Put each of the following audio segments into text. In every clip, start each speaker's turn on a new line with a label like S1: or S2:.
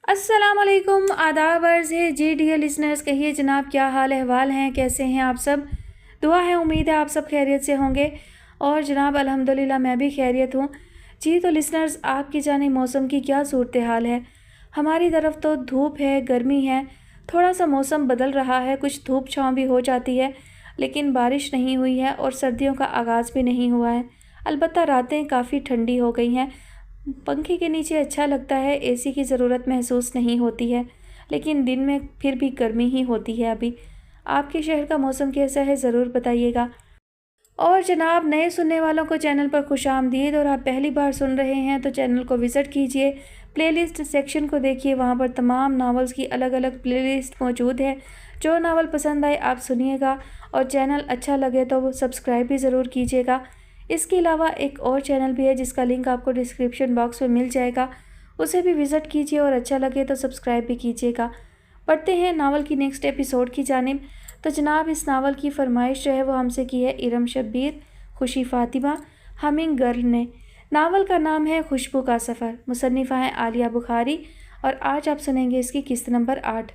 S1: अस्सलाम वालेकुम, आदाब अर्ज़ है जी डियर लिसनर्स। कहिए जनाब, क्या हाल अहवाल हैं, कैसे हैं आप सब। दुआ है, उम्मीद है आप सब खैरियत से होंगे। और जनाब अल्हम्दुलिल्लाह मैं भी खैरियत हूँ जी। तो लिसनर्स, आपकी जाने मौसम की क्या सूरत हाल है। हमारी तरफ तो धूप है, गर्मी है, थोड़ा सा मौसम बदल रहा है, कुछ धूप छाँव भी हो जाती है, लेकिन बारिश नहीं हुई है और सर्दियों का आगाज़ भी नहीं हुआ है। अलबत्ता रातें काफ़ी ठंडी हो गई हैं, पंखे के नीचे अच्छा लगता है, एसी की ज़रूरत महसूस नहीं होती है, लेकिन दिन में फिर भी गर्मी ही होती है। अभी आपके शहर का मौसम कैसा है, ज़रूर बताइएगा। और जनाब, नए सुनने वालों को चैनल पर खुशामदीद, और आप पहली बार सुन रहे हैं तो चैनल को विज़िट कीजिए, प्लेलिस्ट सेक्शन को देखिए, वहाँ पर तमाम नावल्स की अलग अलग प्लेलिस्ट मौजूद है। जो नावल पसंद आए आप सुनिएगा, और चैनल अच्छा लगे तो वो सब्सक्राइब भी ज़रूर कीजिएगा। इसके अलावा एक और चैनल भी है जिसका लिंक आपको डिस्क्रिप्शन बॉक्स में मिल जाएगा, उसे भी विज़िट कीजिए और अच्छा लगे तो सब्सक्राइब भी कीजिएगा। पढ़ते हैं नावल की नेक्स्ट एपिसोड की जानिब। तो जनाब, इस नावल की फरमाइश जो है वो हमसे की है इरम शब्बीर, खुशी फ़ातिमा, हमिंग गर्ल ने। नावल का नाम है खुशबू का सफ़र, मुसन्निफ़ा है आलिया बुखारी, और आज आप सुनेंगे इसकी किस्त नंबर 8।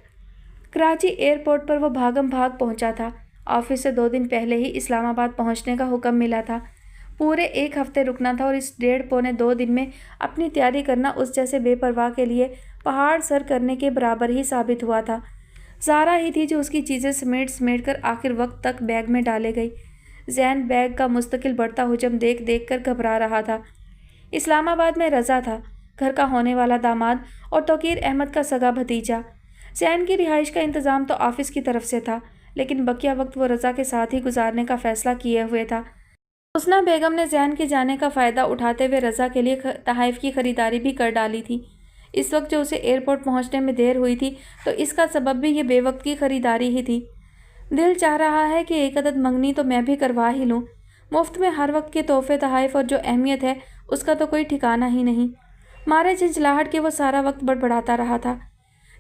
S1: कराची एयरपोर्ट पर वो भागम भाग पहुंचा था। ऑफिस से 2 दिन पहले ही इस्लामाबाद पहुंचने का हुक्म मिला था। पूरे 1 हफ्ते रुकना था, और इस 1.5-2 दिन में अपनी तैयारी करना उस जैसे बेपरवाह के लिए पहाड़ सर करने के बराबर ही साबित हुआ था। ज़ारा ही थी जो उसकी चीज़ें समेट समेट कर आखिर वक्त तक बैग में डाले गई। जैन बैग का मुस्तकिल बढ़ता हुजम देख देख कर घबरा रहा था। इस्लामाबाद में रज़ा था, घर का होने वाला दामाद, और तौकीर अहमद का सगा भतीजा। जैन की रिहाइश का इंतज़ाम तो ऑफिस की तरफ से था, लेकिन बकिया वक्त वो रज़ा के साथ ही गुजारने का फ़ैसला किए हुए था। हुस्ना बेगम ने जैन के जाने का फ़ायदा उठाते हुए रज़ा के लिए तहाइफ की ख़रीदारी भी कर डाली थी। इस वक्त जो उसे एयरपोर्ट पहुंचने में देर हुई थी, तो इसका सबब भी ये बेवक्त की ख़रीदारी ही थी। दिल चाह रहा है कि एक अदद मंगनी तो मैं भी करवा ही लूँ। मुफ्त में हर वक्त के तोहफे तहाइफ और जो अहमियत है उसका तो कोई ठिकाना ही नहीं। मारे झंझलाहट के वो सारा वक्त बड़बड़ाता रहा था।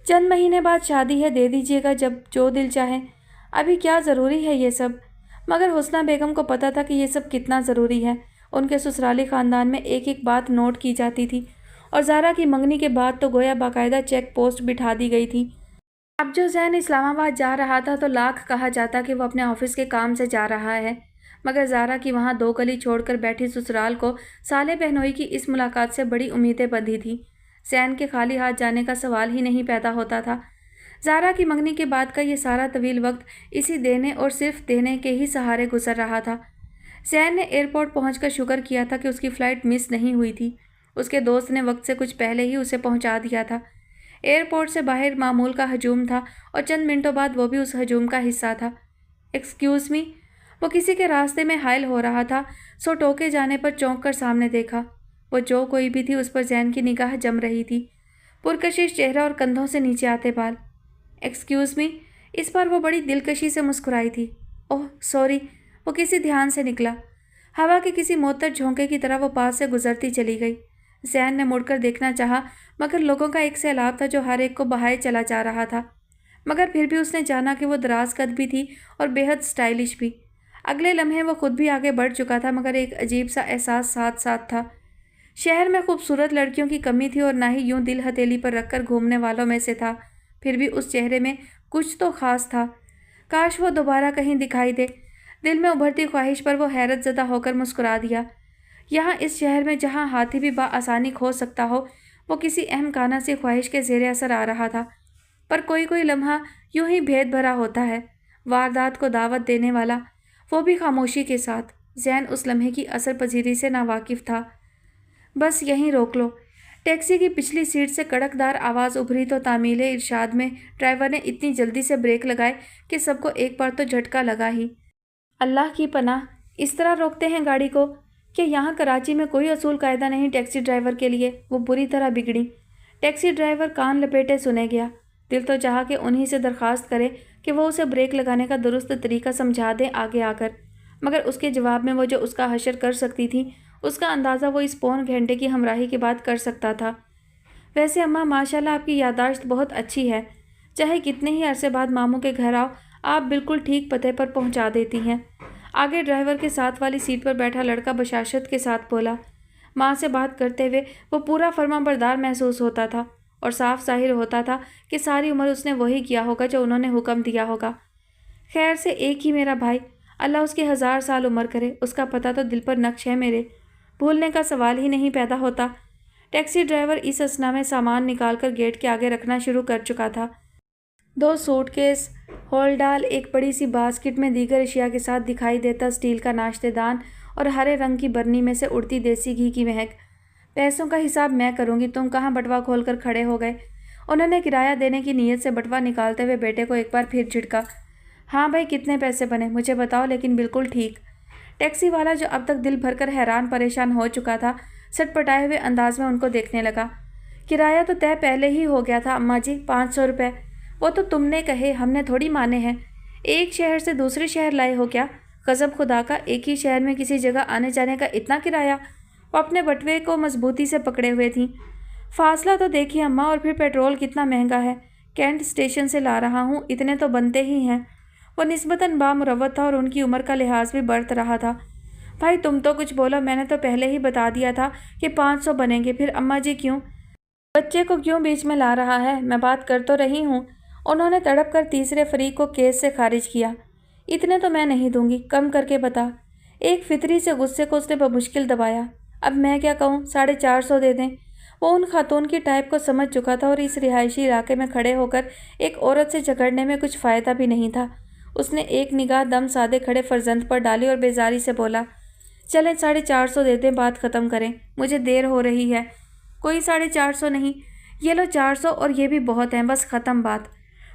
S1: चंद महीने बाद शादी है, दे दीजिएगा जब जो दिल चाहे। अभी क्या ज़रूरी है ये सब। मगर हुस्ना बेगम को पता था कि ये सब कितना ज़रूरी है। उनके ससुराली ख़ानदान में एक एक बात नोट की जाती थी, और ज़ारा की मंगनी के बाद तो गोया बाकायदा चेक पोस्ट बिठा दी गई थी। अब जो जैन इस्लामाबाद जा रहा था तो लाख कहा जाता कि वो अपने ऑफिस के काम से जा रहा है, मगर ज़ारा की वहाँ 2 गली छोड़कर बैठी ससुराल को साले बहनोई की इस मुलाकात से बड़ी उम्मीदें बंधी थी। जैन के खाली हाथ जाने का सवाल ही नहीं पैदा होता था। ज़ारा की मंगनी के बाद का ये सारा तवील वक्त इसी देने और सिर्फ देने के ही सहारे गुजर रहा था। जैन ने एयरपोर्ट पहुंचकर शुक्र किया था कि उसकी फ़्लाइट मिस नहीं हुई थी। उसके दोस्त ने वक्त से कुछ पहले ही उसे पहुंचा दिया था। एयरपोर्ट से बाहर मामूल का हजूम था, और चंद मिनटों बाद वो भी उस हजूम का हिस्सा था। एक्सक्यूज़ मी, वो किसी के रास्ते में हायल हो रहा था, सो टोके जाने पर चौंक कर सामने देखा। वो जो कोई भी थी उस पर जैन की निगाह जम रही थी। पुरकशिश चेहरा और कंधों से नीचे आते बाल। एक्सक्यूज़ मी, इस बार वो बड़ी दिलकशी से मुस्कुराई थी। ओह सॉरी, वो किसी ध्यान से निकला। हवा के किसी मोहतर झोंके की तरह वो पास से गुजरती चली गई। जैन ने मुड़कर देखना चाहा, मगर लोगों का एक सैलाब था जो हर एक को बहाए चला जा रहा था। मगर फिर भी उसने जाना कि वो दराज कद भी थी और बेहद स्टाइलिश भी। अगले लम्हे वो खुद भी आगे बढ़ चुका था, मगर एक अजीब सा एहसास साथ साथ था। शहर में खूबसूरत लड़कियों की कमी थी, और ना ही यूं दिल हथेली पर रखकर घूमने वालों में से था। फिर भी उस चेहरे में कुछ तो खास था। काश वो दोबारा कहीं दिखाई दे। दिल में उभरती ख्वाहिश पर वो हैरत ज़दा होकर मुस्कुरा दिया। यहाँ इस शहर में जहाँ हाथी भी बाआसानी खो सकता हो, वो किसी अहम काना सी ख्वाहिश के ज़ेरे असर आ रहा था। पर कोई कोई लम्हा यूं ही भेद भरा होता है, वारदात को दावत देने वाला, वो भी खामोशी के साथ। जैन उस लम्हे की असर पजीरी से नावाकिफ़ था। बस यहीं रोक लो। टैक्सी की पिछली सीट से कड़कदार आवाज़ उभरी तो तामीले इरशाद में ड्राइवर ने इतनी जल्दी से ब्रेक लगाए कि सबको एक बार तो झटका लगा ही। अल्लाह की पनाह, इस तरह रोकते हैं गाड़ी को कि यहाँ कराची में कोई असूल कायदा नहीं टैक्सी ड्राइवर के लिए। वो बुरी तरह बिगड़ी। टैक्सी ड्राइवर कान लपेटे सुने गया। दिल तो चाहा कि उन्हीं से दरख्वास्त करे कि वो उसे ब्रेक लगाने का दुरुस्त तरीका समझा दें आगे आकर, मगर उसके जवाब में वो जो उसका हशर कर सकती थी उसका अंदाज़ा वो इस पौन घंटे की हमराही के बाद कर सकता था। वैसे अम्मा, माशाल्लाह आपकी याददाश्त बहुत अच्छी है। चाहे कितने ही अरसे बाद मामू के घर आओ, आप बिल्कुल ठीक पते पर पहुंचा देती हैं। आगे ड्राइवर के साथ वाली सीट पर बैठा लड़का बशाशत के साथ बोला। माँ से बात करते हुए वो पूरा फर्माबरदार महसूस होता था, اور صاف ظاہر ہوتا تھا کہ ساری عمر اس نے وہی کیا ہوگا جو انہوں نے حکم دیا ہوگا۔ خیر سے ایک ہی میرا بھائی، اللہ اس کی 1000 سال عمر کرے، اس کا پتہ تو دل پر نقش ہے میرے، بھولنے کا سوال ہی نہیں پیدا ہوتا۔ ٹیکسی ڈرائیور اس اثنا میں سامان نکال کر گیٹ کے آگے رکھنا شروع کر چکا تھا۔ 2 سوٹ کیس، ہول ڈال، ایک بڑی سی باسکٹ میں دیگر اشیاء کے ساتھ دکھائی دیتا اسٹیل کا ناشتے دان اور ہرے رنگ کی برنی میں سے اڑتی دیسی گھی کی مہک۔ پیسوں کا حساب میں کروں گی، تم کہاں بٹوا کھول کر کھڑے ہو گئے؟ انہوں نے کرایہ دینے کی نیت سے بٹوا نکالتے ہوئے بیٹے کو ایک بار پھر جھٹکا۔ ہاں بھائی، کتنے پیسے بنے مجھے بتاؤ، لیکن بالکل ٹھیک۔ ٹیکسی والا جو اب تک دل بھر کر حیران پریشان ہو چکا تھا، سٹ پٹائے ہوئے انداز میں ان کو دیکھنے لگا۔ کرایہ تو طے پہلے ہی ہو گیا تھا اماں جی، 500 روپے۔ وہ تو تم نے کہے، ہم نے تھوڑی مانے ہیں۔ ایک شہر سے دوسرے شہر لائے ہو کیا؟ قسم خدا کا، ایک ہی شہر میں کسی جگہ آنے جانے کا اتنا کرایہ؟ وہ اپنے بٹوے کو مضبوطی سے پکڑے ہوئے تھیں۔ فاصلہ تو دیکھیے اماں، اور پھر پیٹرول کتنا مہنگا ہے۔ کینٹ اسٹیشن سے لا رہا ہوں، اتنے تو بنتے ہی ہیں۔ وہ نسبتاً بامروت تھا اور ان کی عمر کا لحاظ بھی برت رہا تھا۔ بھائی تم تو کچھ بولو، میں نے تو پہلے ہی بتا دیا تھا کہ 500 بنیں گے، پھر اماں جی کیوں؟ بچے کو کیوں بیچ میں لا رہا ہے؟ میں بات کر تو رہی ہوں۔ انہوں نے تڑپ کر تیسرے فریق کو کیس سے خارج کیا۔ اتنے تو میں نہیں دوں گی، کم کر کے بتا۔ ایک فطری سے غصے کو اس نے بمشکل دبایا۔ اب میں کیا کہوں، 450 دے دیں؟ وہ ان خاتون کی ٹائپ کو سمجھ چکا تھا اور اس رہائشی علاقے میں کھڑے ہو کر ایک عورت سے جھگڑنے میں کچھ فائدہ بھی نہیں تھا۔ اس نے ایک نگاہ دم سادے کھڑے فرزند پر ڈالی اور بیزاری سے بولا، چلیں 450 دے دیں، بات ختم کریں، مجھے دیر ہو رہی ہے۔ کوئی 450 نہیں، یہ لو 400، اور یہ بھی بہت ہیں، بس ختم بات۔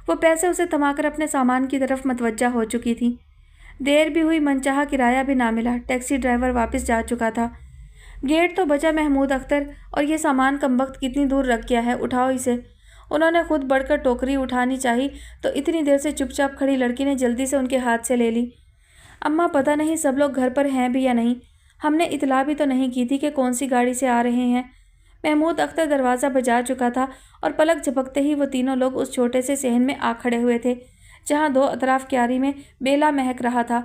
S1: وہ پیسے اسے تھما کر اپنے سامان کی طرف متوجہ ہو چکی تھی۔ دیر بھی ہوئی، منچاہا کرایہ بھی نہ ملا، ٹیکسی ڈرائیور واپس جا چکا تھا۔ گیٹ تو بچا محمود اختر، اور یہ سامان کمبخت کتنی دور رکھ گیا ہے، اٹھاؤ اسے۔ انہوں نے خود بڑھ کر ٹوکری اٹھانی چاہی تو اتنی دیر سے چپ چاپ کھڑی لڑکی نے جلدی سے ان کے ہاتھ سے لے لی۔ اماں پتہ نہیں سب لوگ گھر پر ہیں بھی یا نہیں، ہم نے اطلاع بھی تو نہیں کی تھی کہ کون سی گاڑی سے آ رہے ہیں۔ محمود اختر دروازہ بجا چکا تھا اور پلک جھپکتے ہی وہ تینوں لوگ اس چھوٹے سے صحن میں آ کھڑے ہوئے تھے جہاں دو اطراف کیاری میں بیلا مہک رہا تھا۔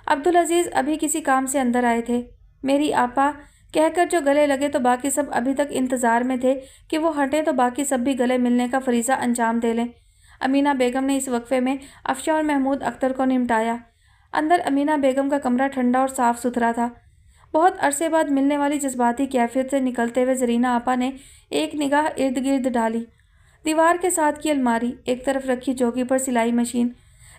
S1: عبدالعزیز ابھی کسی کام سے اندر آئے تھے۔ میری آپا کہہ کر جو گلے لگے تو باقی سب ابھی تک انتظار میں تھے کہ وہ ہٹیں تو باقی سب بھی گلے ملنے کا فریضہ انجام دے لیں۔ امینہ بیگم نے اس وقفے میں افشاں اور محمود اختر کو نمٹایا۔ اندر امینہ بیگم کا کمرہ ٹھنڈا اور صاف ستھرا تھا۔ بہت عرصے بعد ملنے والی جذباتی کیفیت سے نکلتے ہوئے زرینہ آپا نے ایک نگاہ ارد گرد ڈالی۔ دیوار کے ساتھ کی الماری، ایک طرف رکھی چوکی پر سلائی مشین،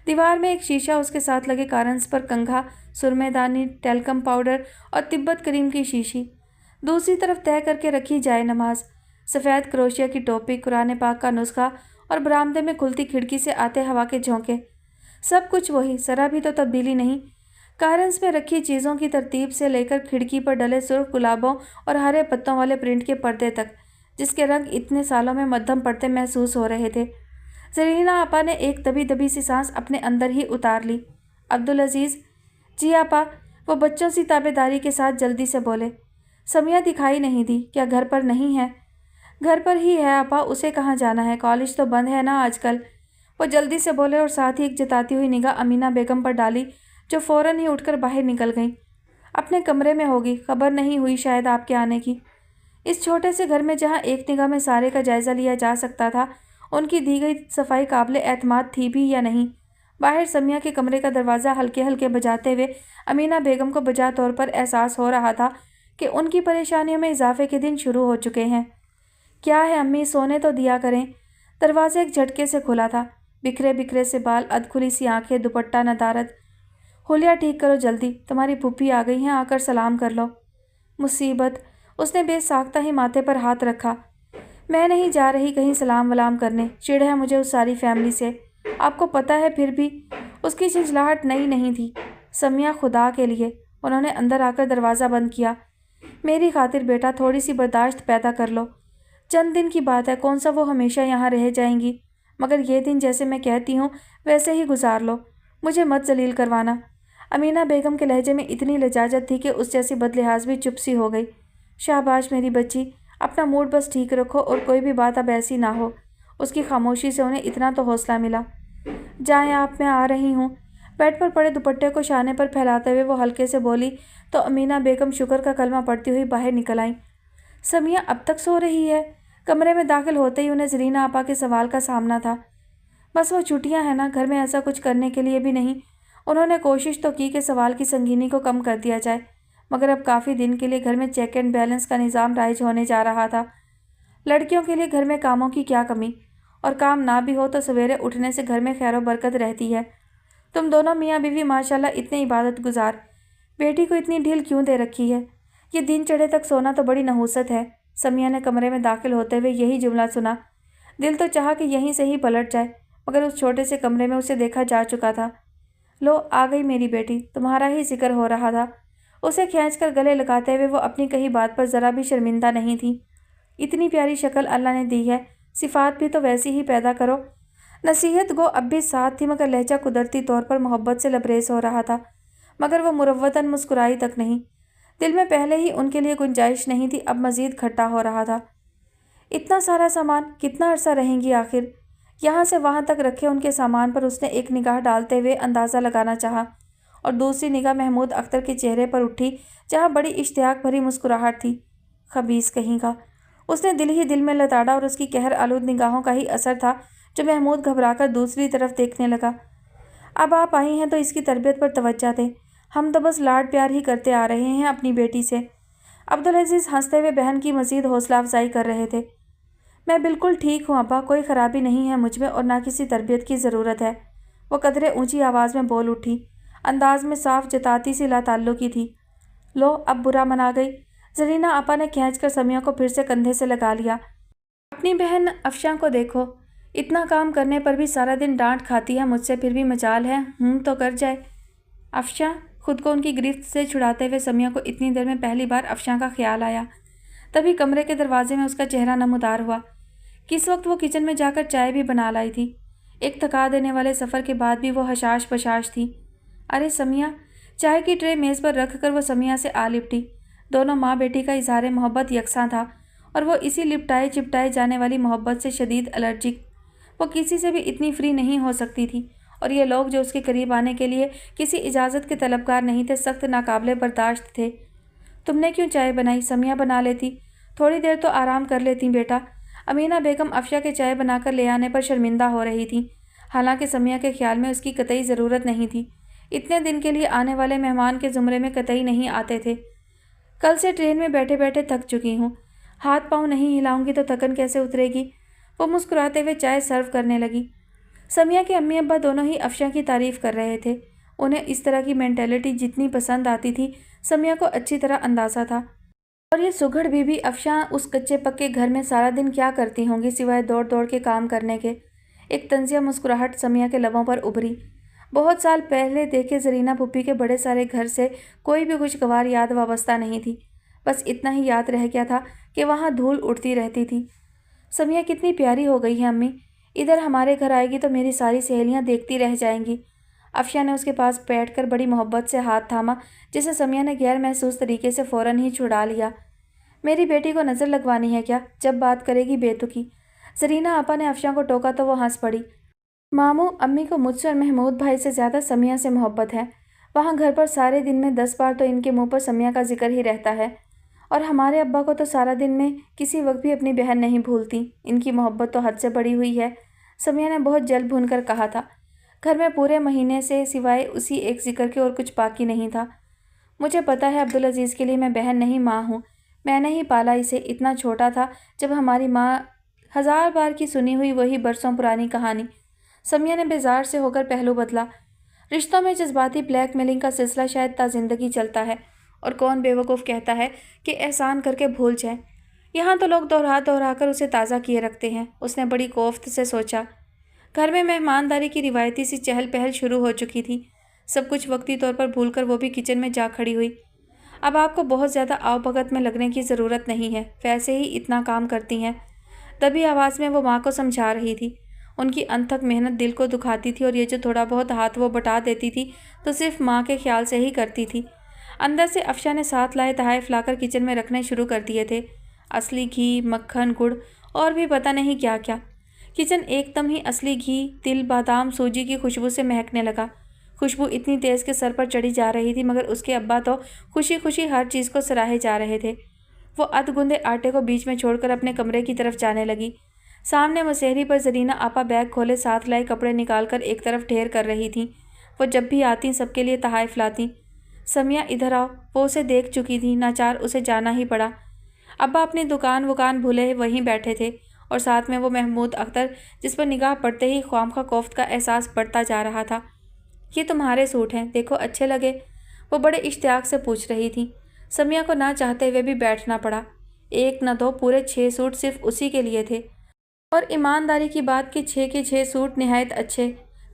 S1: دیوار میں ایک شیشہ، اس کے ساتھ لگے کارنس پر کنگھا، سرمے دانی، ٹیلکم پاؤڈر اور تبت کریم کی شیشی، دوسری طرف طے کر کے رکھی جائے نماز، سفید کروشیا کی ٹوپی، قرآن پاک کا نسخہ اور برآمدے میں کھلتی کھڑکی سے آتے ہوا کے جھونکے۔ سب کچھ وہی، ذرا بھی تو تبدیلی نہیں۔ کارنس میں رکھی چیزوں کی ترتیب سے لے کر کھڑکی پر ڈلے سرخ گلابوں اور ہرے پتوں والے پرنٹ کے پردے تک، جس کے رنگ اتنے سالوں میں مدھم پڑتے محسوس ہو رہے تھے۔ زرینہ آپا نے ایک دبی دبی سی سانس اپنے اندر ہی اتار لی۔ عبدالعزیز، جی آپا، وہ بچوں سی تابع داری کے ساتھ جلدی سے بولے۔ سمیہ دکھائی نہیں دی، کیا گھر پر نہیں ہے؟ گھر پر ہی ہے آپا، اسے کہاں جانا ہے، کالج تو بند ہے نا آج کل۔ وہ جلدی سے بولے اور ساتھ ہی ایک جتاتی ہوئی نگاہ امینہ بیگم پر ڈالی جو فوراً ہی اٹھ کر باہر نکل گئیں۔ اپنے کمرے میں ہوگی، خبر نہیں ہوئی شاید آپ کے آنے کی۔ اس چھوٹے سے گھر میں جہاں ایک نگاہ میں سارے کا جائزہ لیا جا سکتا تھا، ان کی دی گئی صفائی قابل اعتماد تھی بھی یا نہیں؟ باہر سمیہ کے کمرے کا دروازہ ہلکے ہلکے بجاتے ہوئے امینہ بیگم کو بجا طور پر احساس ہو رہا تھا کہ ان کی پریشانیوں میں اضافے کے دن شروع ہو چکے ہیں۔ کیا ہے امی، سونے تو دیا کریں۔ دروازہ ایک جھٹکے سے کھلا تھا۔ بکھرے بکھرے سے بال، ادکھلی سی آنکھیں، دوپٹہ ندارت۔ حلیہ ٹھیک کرو جلدی، تمہاری پھوپھی آ گئی ہیں، آ کر سلام کر لو۔ مصیبت، اس نے بے ساختہ ہی ماتھے پر ہاتھ رکھا۔ میں نہیں جا رہی کہیں سلام ولام کرنے، چڑ ہے مجھے اس ساری فیملی سے، آپ کو پتہ ہے۔ پھر بھی اس کی جھنجھلاہٹ نئی نہیں تھی۔ سمیہ، خدا کے لیے، انہوں نے اندر آ کر دروازہ بند کیا، میری خاطر بیٹا تھوڑی سی برداشت پیدا کر لو۔ چند دن کی بات ہے، کون سا وہ ہمیشہ یہاں رہ جائیں گی، مگر یہ دن جیسے میں کہتی ہوں ویسے ہی گزار لو، مجھے مت ذلیل کروانا۔ امینہ بیگم کے لہجے میں اتنی لجاجت تھی کہ اس جیسی بدلحاظ بھی چپ سی ہو گئی۔ شاباش میری بچی، اپنا موڈ بس ٹھیک رکھو اور کوئی بھی بات اب ایسی نہ ہو۔ اس کی خاموشی سے انہیں اتنا تو حوصلہ ملا۔ جائیں آپ، میں آ رہی ہوں۔ بیڈ پر پڑے دوپٹے کو شانے پر پھیلاتے ہوئے وہ ہلکے سے بولی تو امینہ بیگم شکر کا کلمہ پڑھتی ہوئی باہر نکل آئیں۔ سمیہ اب تک سو رہی ہے؟ कमरे में दाखिल होते ही उन्हें ज़रीना आपा के सवाल का सामना था। बस वो छुट्टियां हैं ना, घर में ऐसा कुछ करने के लिए भी नहीं। उन्होंने कोशिश तो की कि सवाल की संगीनी को कम कर दिया जाए, मगर अब काफ़ी दिन के लिए घर में चेक एंड बैलेंस का निज़ाम राइज होने जा रहा था। लड़कियों के लिए घर में कामों की क्या कमी, और काम ना भी हो तो सवेरे उठने से घर में खैर बरकत रहती है। तुम दोनों मियाँ बीवी माशाल्लाह इतने इबादत गुजार, बेटी को इतनी ढील क्यों दे रखी है? ये दिन चढ़े तक सोना तो बड़ी नहूसत है। समिया ने कमरे में दाखिल होते हुए यही जुमला सुना। दिल तो चाहा कि यहीं से ही पलट जाए, मगर उस छोटे से कमरे में उसे देखा जा चुका था। लो आ गई मेरी बेटी, तुम्हारा ही जिक्र हो रहा था। उसे खींचकर गले लगाते हुए वो अपनी कही बात पर ज़रा भी शर्मिंदा नहीं थी। इतनी प्यारी शक्ल अल्लाह ने दी है, सिफात भी तो वैसी ही पैदा करो। नसीहत गो अब भी साथ थी, मगर लहजा कुदरती तौर पर मोहब्बत से लबरेज हो रहा था। मगर वो मुरव्वतन मुस्कुराई तक नहीं। दिल में पहले ही उनके लिए गुंजाइश नहीं थी, अब मज़ीद खट्टा हो रहा था। इतना सारा सामान, कितना अरसा रहेंगी आखिर? यहाँ से वहाँ तक रखे उनके सामान पर उसने एक निगाह डालते हुए अंदाज़ा लगाना चाहा, और दूसरी निगाह महमूद अख्तर के चेहरे पर उठी, जहाँ बड़ी इश्तियाक भरी मुस्कुराहट थी। खबीस कहीं का, उसने दिल ही दिल में लताड़ा, और उसकी कहर आलूद निगाहों का ही असर था जो महमूद घबराकर दूसरी तरफ देखने लगा। अब आप आई हैं तो इसकी तरबियत पर तवज्जो दें, हम तो बस लाड प्यार ही करते आ रहे हैं अपनी बेटी से। अब्दुल अजीज़ हंसते हुए बहन की मज़ीद हौसला अफजाई कर रहे थे। मैं बिल्कुल ठीक हूँ अब्बा, कोई ख़राबी नहीं है मुझ में और ना किसी तरबियत की ज़रूरत है। वो कदरे ऊंची आवाज़ में बोल उठी, अंदाज में साफ जताती सी लाताल्लुकी थी। लो अब बुरा मना गई। ज़रीना आपा ने खींचकर समिया को फिर से कंधे से लगा लिया। अपनी बहन अफशा को देखो, इतना काम करने पर भी सारा दिन डांट खाती है मुझसे, फिर भी मजाल है तो कर जाए। अफशा, खुद को उनकी गिरफ्त से छुड़ाते हुए समिया को इतनी देर में पहली बार अफशा का ख्याल आया। तभी कमरे के दरवाजे में उसका चेहरा नमूदार हुआ। किस वक्त वो किचन में जाकर चाय भी बना लाई थी। एक थका देने वाले सफ़र के बाद भी वो हशाश बशाश थी। अरे समिया, चाय की ट्रे मेज़ पर रख कर वो समिया से आ लिपटी। दोनों माँ बेटी का इजहार मोहब्बत यकसां था, और वो इसी लिपटाए चिपटाए जाने वाली मोहब्बत से शदीद एलर्जिक। वो किसी से भी इतनी फ्री नहीं हो सकती थी, और ये लोग जो उसके करीब आने के लिए किसी इजाज़त के तलबगार नहीं थे, सख्त नाकाबिले बर्दाश्त थे। तुमने क्यों चाय बनाई? समिया बना लेती, थोड़ी देर तो आराम कर लेती बेटा। अमीना बेगम अफशा के चाय बनाकर ले आने पर शर्मिंदा हो रही थी। हालांकि समिया के ख्याल में उसकी कतई ज़रूरत नहीं थी। इतने दिन के लिए आने वाले मेहमान के ज़ुमरे में कतई नहीं आते थे। कल से ट्रेन में बैठे बैठे थक चुकी हूँ, हाथ पाँव नहीं हिलाऊंगी तो थकन कैसे उतरेगी? वो मुस्कुराते हुए चाय सर्व करने लगी। समिया के अम्मी अब्बा दोनों ही अफशा की तारीफ़ कर रहे थे। उन्हें इस तरह की मेंटेलिटी जितनी पसंद आती थी, समिया को अच्छी तरह अंदाज़ा था। और ये सुघड़ बीबी अफशा उस कच्चे पक्के घर में सारा दिन क्या करती होंगी सिवाय दौड़ दौड़ के काम करने के? एक तंजिया मुस्कुराहट समिया के लबों पर उभरी। बहुत साल पहले देखे ज़रीना पुप्पी के बड़े सारे घर से कोई भी खुशगवार याद वाबस्ता नहीं थी। बस इतना ही याद रह गया था कि वहाँ धूल उड़ती रहती थी। समिया कितनी प्यारी हो गई है अम्मी, इधर हमारे घर आएगी तो मेरी सारी सहेलियाँ देखती रह जाएंगी। अफशा ने उसके पास बैठकर बड़ी मोहब्बत से हाथ थामा, जिसे समिया ने गैर महसूस तरीके से फ़ौरन ही छुड़ा लिया। मेरी बेटी को नज़र लगवानी है क्या? जब बात करेगी बेतुकी। ज़रीना आपा ने अफशा को टोका तो वो हंस पड़ी। मामू, अम्मी को मुझसे और महमूद भाई से ज़्यादा समिया से मोहब्बत है। वहाँ घर पर सारे दिन में 10 बार तो इनके मुंह पर समिया का जिक्र ही रहता है, और हमारे अब्बा को तो सारा दिन में किसी वक्त भी अपनी बहन नहीं भूलती। इनकी मोहब्बत तो हद से बड़ी हुई है, समिया ने बहुत जल भून कर कहा था। घर में पूरे महीने से सिवाय उसी एक जिक्र के और कुछ बाकी नहीं था। मुझे पता है अब्दुल अजीज़ के लिए मैं बहन नहीं माँ हूँ। मैंने ही पाला इसे, इतना छोटा था जब हमारी माँ, 1000 बार की सुनी हुई वही बरसों पुरानी कहानी। समिया ने बेजार से होकर पहलू बदला। रिश्तों में जज्बाती ब्लैकमेलिंग का सिलसिला शायद ता जिंदगी चलता है, और कौन बेवकूफ़ कहता है कि एहसान करके भूल जाए। यहाँ तो लोग दोहरा दोहरा कर उसे ताज़ा किए रखते हैं। उसने बड़ी कोफ्त से सोचा। घर में मेहमानदारी की रिवायती सी चहल पहल शुरू हो चुकी थी। सब कुछ वक्ती तौर पर भूलकर वो भी किचन में जा खड़ी हुई। अब आपको बहुत ज़्यादा आवभगत में लगने की ज़रूरत नहीं है, वैसे ही इतना काम करती हैं। दबी आवाज़ में वो माँ को समझा रही थी। उनकी अनथक मेहनत दिल को दुखाती थी, और ये जो थोड़ा बहुत हाथ वो बटा देती थी तो सिर्फ माँ के ख्याल से ही करती थी। अंदर से अफशा ने साथ लाए तहाइफ लाकर किचन में रखने शुरू कर दिए थे। असली घी, मक्खन, गुड़ और भी पता नहीं क्या क्या। किचन एकदम ही असली घी, तिल, बादाम, सूजी की खुशबू से महकने लगा। खुशबू इतनी तेज़ के सर पर चढ़ी जा रही थी, मगर उसके अब्बा तो खुशी खुशी हर चीज़ को सराहे जा रहे थे। वो अध गुंदे आटे को बीच में छोड़कर अपने कमरे की तरफ जाने लगी। सामने मुसहरी पर जरीना आपा बैग खोले साथ लाए कपड़े निकालकर एक तरफ ढेर कर रही थीं। वो जब भी आती सबके लिए तहाइफ लाती। समिया इधर आओ, वो उसे देख चुकी थी, नाचार उसे जाना ही पड़ा। अब्बा अपनी दुकान भूले वहीं बैठे थे और साथ में वो महमूद अख्तर, जिस पर निगाह पड़ते ही ख्वामखा कोफ्त का एहसास बढ़ता जा रहा था। ये तुम्हारे सूट हैं, देखो अच्छे लगे? वो बड़े इश्तियाक से पूछ रही थी। समिया को ना चाहते हुए भी बैठना पड़ा। एक न दो, पूरे 6 सूट सिर्फ उसी के लिए थे। और ईमानदारी की बात कि 6 के 6 सूट निहायत अच्छे।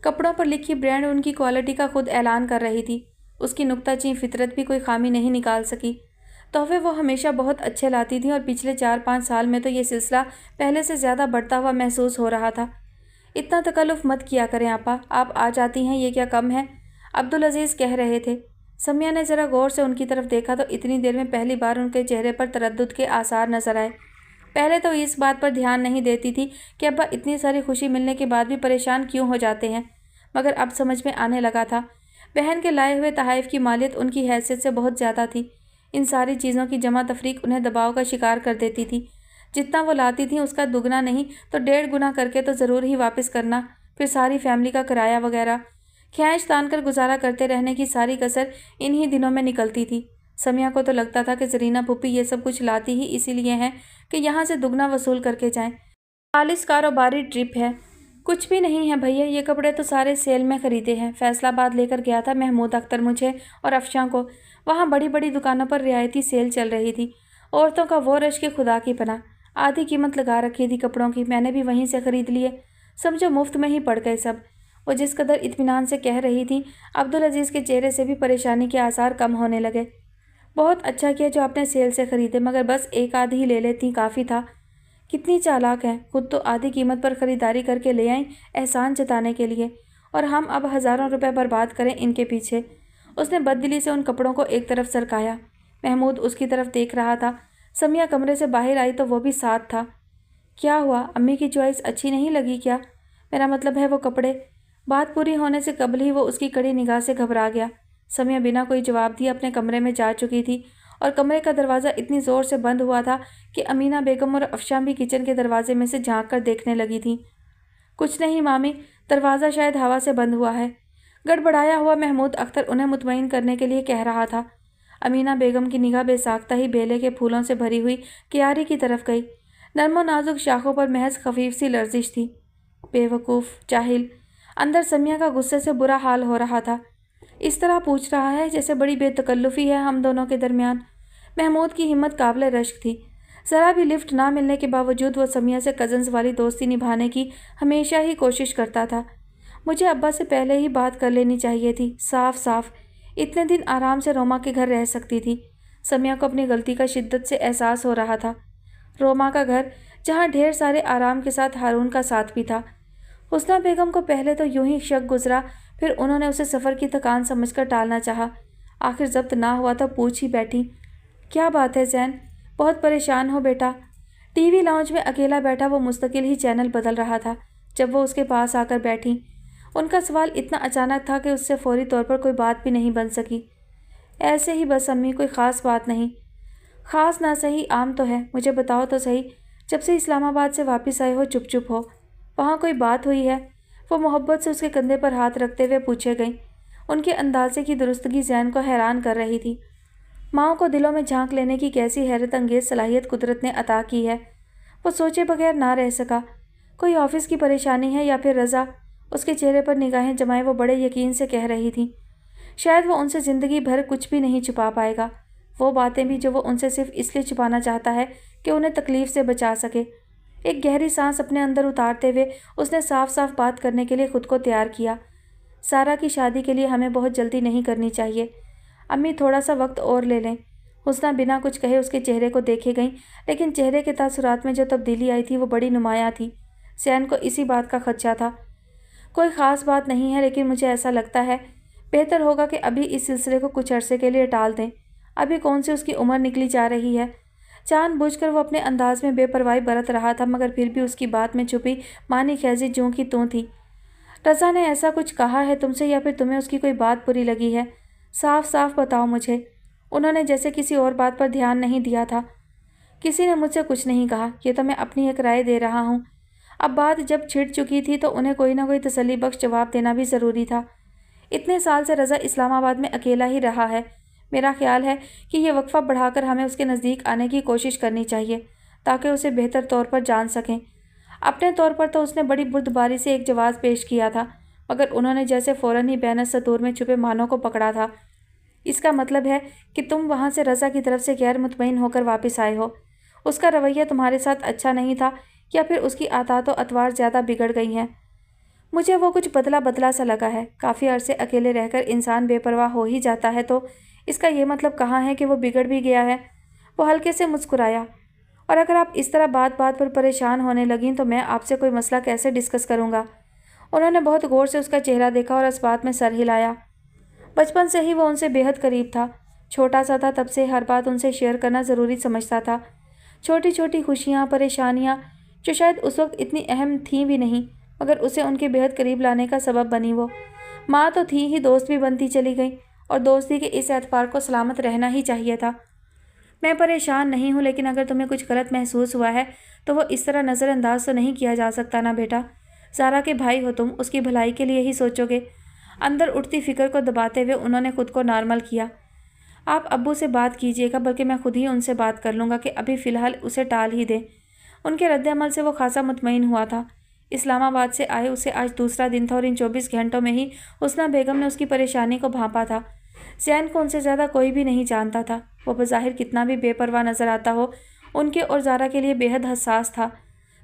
S1: कपड़ों पर लिखी ब्रांड उनकी क्वालिटी का खुद ऐलान कर रही थी। उसकी नुक्ताचीन फितरत भी कोई खामी नहीं निकाल सकी। तोहफे वो हमेशा बहुत अच्छे लाती थी और पिछले 4-5 साल में तो ये सिलसिला पहले से ज़्यादा बढ़ता हुआ महसूस हो रहा था। इतना तकल्लुफ़ मत किया करें आपा, आप आ जाती हैं, ये क्या कम है? अब्दुल अजीज़ कह रहे थे। समिया ने ज़रा गौर से उनकी तरफ देखा तो इतनी देर में पहली बार उनके चेहरे पर तरद्दुद के आसार नजर आए। पहले तो इस बात पर ध्यान नहीं देती थी कि अब्बा इतनी सारी खुशी मिलने के बाद भी परेशान क्यों हो जाते हैं, मगर अब समझ में आने लगा था। बहन के लाए हुए तहाइफ की मालियत उनकी हैसियत से बहुत ज़्यादा थी। इन सारी चीज़ों की जमा तफरीक उन्हें दबाव का शिकार कर देती थी। जितना वो लाती थी उसका दुगना नहीं तो 1.5 गुना करके तो ज़रूर ही वापस करना, फिर सारी फैमिली का किराया वगैरह। खैंच तान कर गुजारा करते रहने की सारी कसर इन्हीं दिनों में निकलती थी। समिया को तो लगता था कि जरीना पुप्पी ये सब कुछ लाती ही इसीलिए है कि यहाँ से दुगना वसूल करके जाएं। खालिस कारोबारी ट्रिप है। कुछ भी नहीं है भैया, ये कपड़े तो सारे सेल में ख़रीदे हैं। फैसलाबाद लेकर गया था महमूद अख्तर मुझे और अफशां को। वहाँ बड़ी बड़ी दुकानों पर रियायती सेल चल रही थी। औरतों का वो रश के खुदा की पनाह। आधी कीमत लगा रखी थी कपड़ों की, मैंने भी वहीं से ख़रीद लिए। समझो मुफ्त में ही पड़ गए सब। वो जिस कदर इत्मीनान से कह रही थी, अब्दुल अजीज़ के चेहरे से भी परेशानी के आसार कम होने लगे। बहुत अच्छा किया जो आपने सेल से ख़रीदे, मगर बस एक आधी ही ले लेती काफ़ी था। कितनी चालाक है, खुद तो आधी कीमत पर ख़रीदारी करके ले आईं एहसान जताने के लिए, और हम अब हज़ारों रुपए बर्बाद करें इनके पीछे। उसने बददिली से उन कपड़ों को एक तरफ सरकाया। महमूद उसकी तरफ देख रहा था। समिया कमरे से बाहर आई तो वो भी साथ था। क्या हुआ, अम्मी की चॉइस अच्छी नहीं लगी क्या? मेरा मतलब है वो कपड़े। बात पूरी होने से कबल ही वो उसकी कड़ी निगाह से घबरा गया। समिया बिना कोई जवाब दिए अपने कमरे में जा चुकी थी और कमरे का दरवाज़ा इतनी ज़ोर से बंद हुआ था कि अमीना बेगम और अफशां भी किचन के दरवाजे में से झांक कर देखने लगी थीं। कुछ नहीं मामी, दरवाज़ा शायद हवा से बंद हुआ है। गड़बड़ाया हुआ महमूद अख्तर उन्हें मुतमईन करने के लिए कह रहा था। अमीना बेगम की निगाह बेसाख्ता ही बेले के फूलों से भरी हुई क्यारी की तरफ गई। नर्मो नाजुक शाखों पर महज खफीफ सी लर्जिश थी। बेवकूफ़, जाहिल। अंदर समिया का गुस्से से बुरा हाल हो रहा था। इस तरह पूछ रहा है जैसे बड़ी बेतकल्लुफ़ी है हम दोनों के दरमियान। महमूद की हिम्मत काबिल रश्क थी। ज़रा भी लिफ्ट ना मिलने के बावजूद वो समिया से कज़न्स वाली दोस्ती निभाने की हमेशा ही कोशिश करता था। मुझे अब्बा से पहले ही बात कर लेनी चाहिए थी, साफ साफ। इतने दिन आराम से रोमा के घर रह सकती थी। समिया को अपनी गलती का शिद्दत से एहसास हो रहा था। रोमा का घर, जहाँ ढेर सारे आराम के साथ हारून का साथ भी था। हुस्ना बेगम को पहले तो यूं ही शक गुजरा, फिर उन्होंने उसे सफ़र की थकान समझकर टालना चाहा। आखिर जब्त ना हुआ तो पूछ ही बैठी, क्या बात है ज़ैन, बहुत परेशान हो बेटा? टीवी लाउंज में अकेला बैठा वो मुस्तकिल ही चैनल बदल रहा था जब वो उसके पास आकर बैठी। उनका सवाल इतना अचानक था कि उससे फौरी तौर पर कोई बात भी नहीं बन सकी। ऐसे ही बस अम्मी, कोई ख़ास बात नहीं। ख़ास ना सही, आम तो है। मुझे बताओ तो सही, जब से इस्लामाबाद से वापस आए हो चुप चुप हो, वहाँ कोई बात हुई है? वो मोहब्बत से उसके कंधे पर हाथ रखते हुए पूछे गई। उनके अंदाजे की दुरुस्तगी ज़ैन को हैरान कर रही थी। माँओं को दिलों में झांक लेने की कैसी हैरत अंगेज़ सलाहियत कुदरत ने अता की है। वो सोचे बगैर ना रह सका। कोई ऑफिस की परेशानी है या फिर रज़ा? उसके चेहरे पर निगाहें जमाए वो बड़े यकीन से कह रही थी। शायद वो उनसे ज़िंदगी भर कुछ भी नहीं छुपा पाएगा, वो बातें भी जो वो उनसे सिर्फ इसलिए छुपाना चाहता है कि उन्हें तकलीफ़ से बचा सके। एक गहरी सांस अपने अंदर उतारते हुए उसने साफ साफ बात करने के लिए खुद को तैयार किया। सारा की शादी के लिए हमें बहुत जल्दी नहीं करनी चाहिए। अम्मी, थोड़ा सा वक्त और ले लें। हुस्ना बिना कुछ कहे उसके चेहरे को देखे गई, लेकिन चेहरे के तासुरात में जो तब्दीली आई थी वो बड़ी नुमायाँ थी। ज़ैन को इसी बात का खदशा था। कोई ख़ास बात नहीं है, लेकिन मुझे ऐसा लगता है बेहतर होगा कि अभी इस सिलसिले को कुछ अरसे के लिए टाल दें। अभी कौन सी उसकी उम्र निकली जा रही है। जानबूझकर वो अपने अंदाज में बेपरवाही बरत रहा था, मगर फिर भी उसकी बात में छुपी मानी खैजी ज्यों की त्यों थी। रज़ा ने ऐसा कुछ कहा है तुमसे या फिर तुम्हें उसकी कोई बात बुरी लगी है? साफ साफ बताओ मुझे। उन्होंने जैसे किसी और बात पर ध्यान नहीं दिया था। किसी ने मुझसे कुछ नहीं कहा, ये तो मैं अपनी एक राय दे रहा हूँ। अब बात जब छिड़ चुकी थी तो उन्हें कोई ना कोई तसल्ली बख्श जवाब देना भी ज़रूरी था। इतने साल से रज़ा इस्लामाबाद में अकेला ही रहा है। मेरा ख्याल है कि ये वक्फा बढ़ाकर हमें उसके नज़दीक आने की कोशिश करनी चाहिए ताकि उसे बेहतर तौर पर जान सकें। अपने तौर पर तो उसने बड़ी बुर्दबारी से एक जवाब पेश किया था, मगर उन्होंने जैसे फ़ौरन ही बैनर सतूर में छुपे मानों को पकड़ा था। इसका मतलब है कि तुम वहाँ से रज़ा की तरफ से गैर मुतमईन होकर वापस आए हो। उसका रवैया तुम्हारे साथ अच्छा नहीं था या फिर उसकी आदत व अतवार ज़्यादा बिगड़ गई हैं। मुझे वो कुछ बदला बदला सा लगा है। काफ़ी अरसे अकेले रहकर इंसान बेपरवाह हो ही जाता है, तो इसका ये मतलब कहाँ है कि वो बिगड़ भी गया है। वो हल्के से मुस्कुराया। और अगर आप इस तरह बात बात पर परेशान होने लगीं तो मैं आपसे कोई मसला कैसे डिस्कस करूँगा। उन्होंने बहुत गौर से उसका चेहरा देखा और इस बात में सर हिलाया। बचपन से ही वो उनसे बेहद करीब था। छोटा सा था तब से हर बात उनसे शेयर करना ज़रूरी समझता था। छोटी छोटी खुशियाँ, परेशानियाँ जो शायद उस वक्त इतनी अहम थीं भी नहीं, मगर उसे उनके बेहद करीब लाने का सबब बनी। वो माँ तो थी ही, दोस्त भी बनती चली गई, और दोस्ती के इस एतबार को सलामत रहना ही चाहिए था। मैं परेशान नहीं हूँ, लेकिन अगर तुम्हें कुछ गलत महसूस हुआ है तो वो इस तरह नज़रअंदाज तो नहीं किया जा सकता ना बेटा। ज़ारा के भाई हो तुम, उसकी भलाई के लिए ही सोचोगे। अंदर उठती फिक्र को दबाते हुए उन्होंने खुद को नॉर्मल किया। आप अब्बू से बात कीजिएगा, बल्कि मैं खुद ही उनसे बात कर लूँगा कि अभी फ़िलहाल उसे टाल ही दें। उनके रद्द-ए-अमल से वो खासा मुतमईन हुआ था। इस्लामाबाद से आए उसे आज दूसरा दिन था और इन 24 घंटों में ही हुस्ना बेगम ने उसकी परेशानी को भांपा था। ज़ैन को उनसे ज़्यादा कोई भी नहीं जानता था। वो बज़ाहिर कितना भी बेपरवाह नज़र आता हो, उनके और ज़ारा के लिए बेहद हसास था।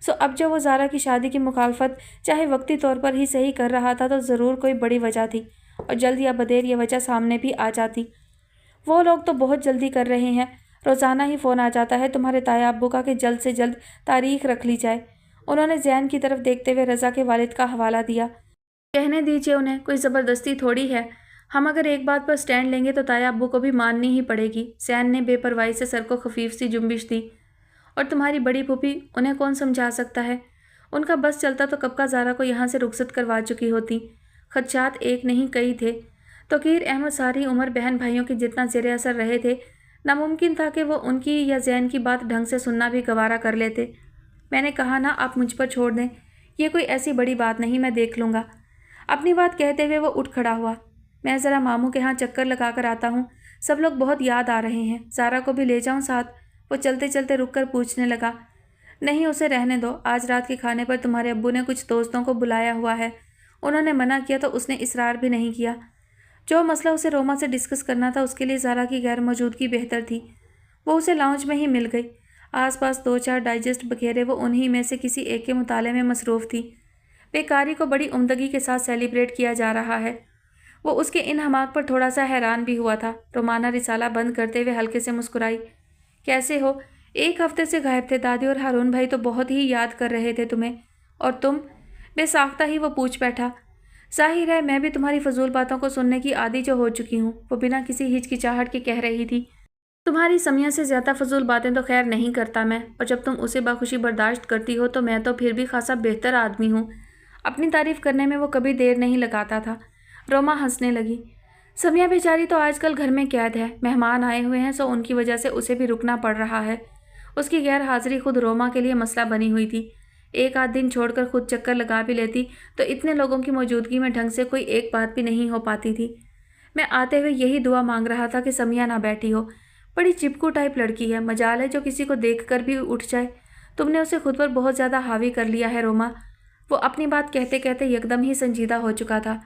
S1: सो अब जब वो ज़ारा की शादी की मुखालफत चाहे वक्ती तौर पर ही सही कर रहा था, तो ज़रूर कोई बड़ी वजह थी, और जल्द या बदेर ये वजह सामने भी आ जाती। वो लोग तो बहुत जल्दी कर रहे हैं। रोज़ाना ही फ़ोन आ जाता है तुम्हारे ताया अब्बू का कि जल्द से जल्द तारीख रख ली जाए। उन्होंने ज़ैन की तरफ देखते हुए रज़ा के वालिद का हवाला दिया। कहने दीजिए उन्हें, कोई ज़बरदस्ती थोड़ी है। हम अगर एक बात पर स्टैंड लेंगे तो ताया अब्बू को भी माननी ही पड़ेगी। ज़ैन ने बेपरवाही से सर को खफीफ सी जुम्बिश दी। और तुम्हारी बड़ी फूफी, उन्हें कौन समझा सकता है। उनका बस चलता तो कब का ज़ारा को यहाँ से रुखसत करवा चुकी होती। खदशात एक नहीं कई थे। तौकीर अहमद सारी उम्र बहन भाइयों के जितना ज़ेरे असर रहे थे, नामुमकिन था कि वो उनकी या ज़ैन की बात ढंग से सुनना भी गवारा कर लेते। मैंने कहा ना, आप मुझ पर छोड़ दें, ये कोई ऐसी बड़ी बात नहीं, मैं देख लूँगा। अपनी बात कहते हुए वो उठ खड़ा हुआ। मैं ज़रा मामू के यहाँ चक्कर लगा कर आता हूँ, सब लोग बहुत याद आ रहे हैं। ज़ारा को भी ले जाऊँ साथ? वो चलते चलते रुक कर पूछने लगा। नहीं, उसे रहने दो। आज रात के खाने पर तुम्हारे अब्बू ने कुछ दोस्तों को बुलाया हुआ है। उन्होंने मना किया तो उसने इसरार भी नहीं किया। जो मसला उसे रोमा से डिस्कस करना था, उसके लिए ज़ारा की गैर मौजूदगी बेहतर थी। वो उसे लाउंज में ही मिल गई। आसपास 2-4 डाइजेस्ट बखेरे वो उन्हीं में से किसी एक के मुताले में मसरूफ़ थी। बेकारी को बड़ी उम्दगी के साथ सेलिब्रेट किया जा रहा है। वो उसके इन हमाक पर थोड़ा सा हैरान भी हुआ था। रोमाना रिसाला बंद करते हुए हल्के से मुस्कुराई। कैसे हो? 1 हफ्ते से गायब थे। दादी और हारून भाई तो बहुत ही याद कर रहे थे तुम्हें। और तुम? बेसाख्ता ही वो पूछ बैठा। जाहिर है मैं भी तुम्हारी फजूल बातों को सुनने की आदी जो हो चुकी हूँ, वो बिना किसी हिचकिचाहट के कह रही थी। तुम्हारी समिया से ज़्यादा फजूल बातें तो खैर नहीं करता मैं, और जब तुम उसे बाखुशी बर्दाश्त करती हो तो मैं तो फिर भी खासा बेहतर आदमी हूँ। अपनी तारीफ़ करने में वो कभी देर नहीं लगाता था। रोमा हंसने लगी। समिया बेचारी तो आजकल घर में कैद है। मेहमान आए हुए हैं, सो उनकी वजह से उसे भी रुकना पड़ रहा है। उसकी गैर हाजिरी खुद रोमा के लिए मसला बनी हुई थी। एक आध दिन छोड़कर खुद चक्कर लगा भी लेती तो इतने लोगों की मौजूदगी में ढंग से कोई एक बात भी नहीं हो पाती थी। मैं आते हुए यही दुआ मांग रहा था कि समिया ना बैठी हो। बड़ी चिपकू टाइप लड़की है, मजाल है जो किसी को देख कर भी उठ जाए। तुमने उसे खुद पर बहुत ज़्यादा हावी कर लिया है रोमा। वो अपनी बात कहते कहते यकदम ही संजीदा हो चुका था।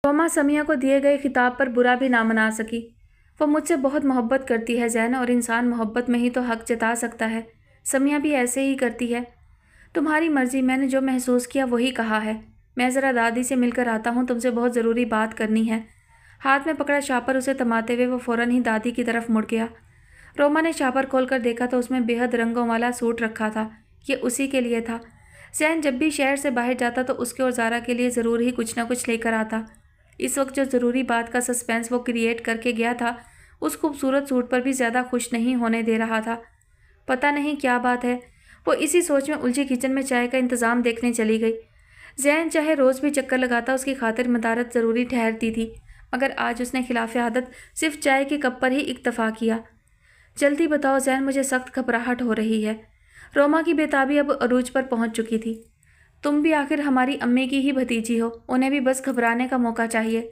S1: रोमा समिया को दिए गए खिताब पर बुरा भी ना मना सकी। वो मुझसे बहुत मोहब्बत करती है ज़ैन, और इंसान मोहब्बत में ही तो हक जता सकता है। समिया भी ऐसे ही करती है। तुम्हारी मर्ज़ी, मैंने जो महसूस किया वही कहा है। मैं ज़रा दादी से मिलकर आता हूँ, तुमसे बहुत ज़रूरी बात करनी है। हाथ में पकड़ा शापर उसे थमाते हुए वो फ़ौरन ही दादी की तरफ मुड़ गया। रोमा ने शापर खोलकर देखा तो उसमें बेहद रंगों वाला सूट रखा था। ये उसी के लिए था। ज़ैन जब भी शहर से बाहर जाता तो उसके और ज़ारा के लिए ज़रूर ही कुछ ना कुछ लेकर आता। इस वक्त जो ज़रूरी बात का सस्पेंस वो क्रिएट करके गया था, उस खूबसूरत सूट पर भी ज़्यादा खुश नहीं होने दे रहा था। पता नहीं क्या बात है। वो इसी सोच में उलझी किचन में चाय का इंतज़ाम देखने चली गई। ज़ैन चाहे रोज़ भी चक्कर लगाता उसकी खातिर मदारत ज़रूरी ठहरती थी, मगर आज उसने खिलाफ आदत सिर्फ चाय के कप पर ही इक्तफ़ा किया। جلدی بتاؤ زین، مجھے سخت گھبراہٹ ہو رہی ہے۔ روما کی بےتابی اب عروج پر پہنچ چکی تھی۔ تم بھی آخر ہماری امی کی ہی بھتیجی ہو، انہیں بھی بس گھبرانے کا موقع چاہیے۔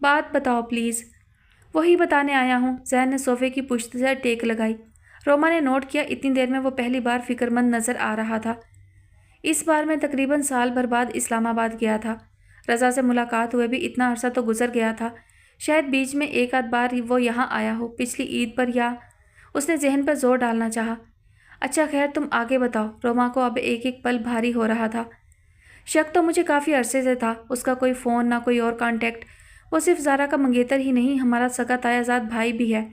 S1: بات بتاؤ پلیز۔ وہی بتانے آیا ہوں۔ زین نے صوفے کی پشت سے ٹیک لگائی۔ روما نے نوٹ کیا اتنی دیر میں وہ پہلی بار فکر مند نظر آ رہا تھا۔ اس بار میں تقریباً سال بھر بعد اسلام آباد گیا تھا۔ رضا سے ملاقات ہوئے بھی اتنا عرصہ تو گزر گیا تھا، شاید بیچ میں ایک آدھ بار وہ یہاں آیا ہو، پچھلی عید پر، یا اس نے ذہن پر زور ڈالنا چاہا۔ اچھا خیر، تم آگے بتاؤ۔ روما کو اب ایک ایک پل بھاری ہو رہا تھا۔ شک تو مجھے کافی عرصے سے تھا، اس کا کوئی فون نہ کوئی اور کانٹیکٹ۔ وہ صرف زارا کا منگیتر ہی نہیں، ہمارا سگا تایا زاد بھائی بھی ہے۔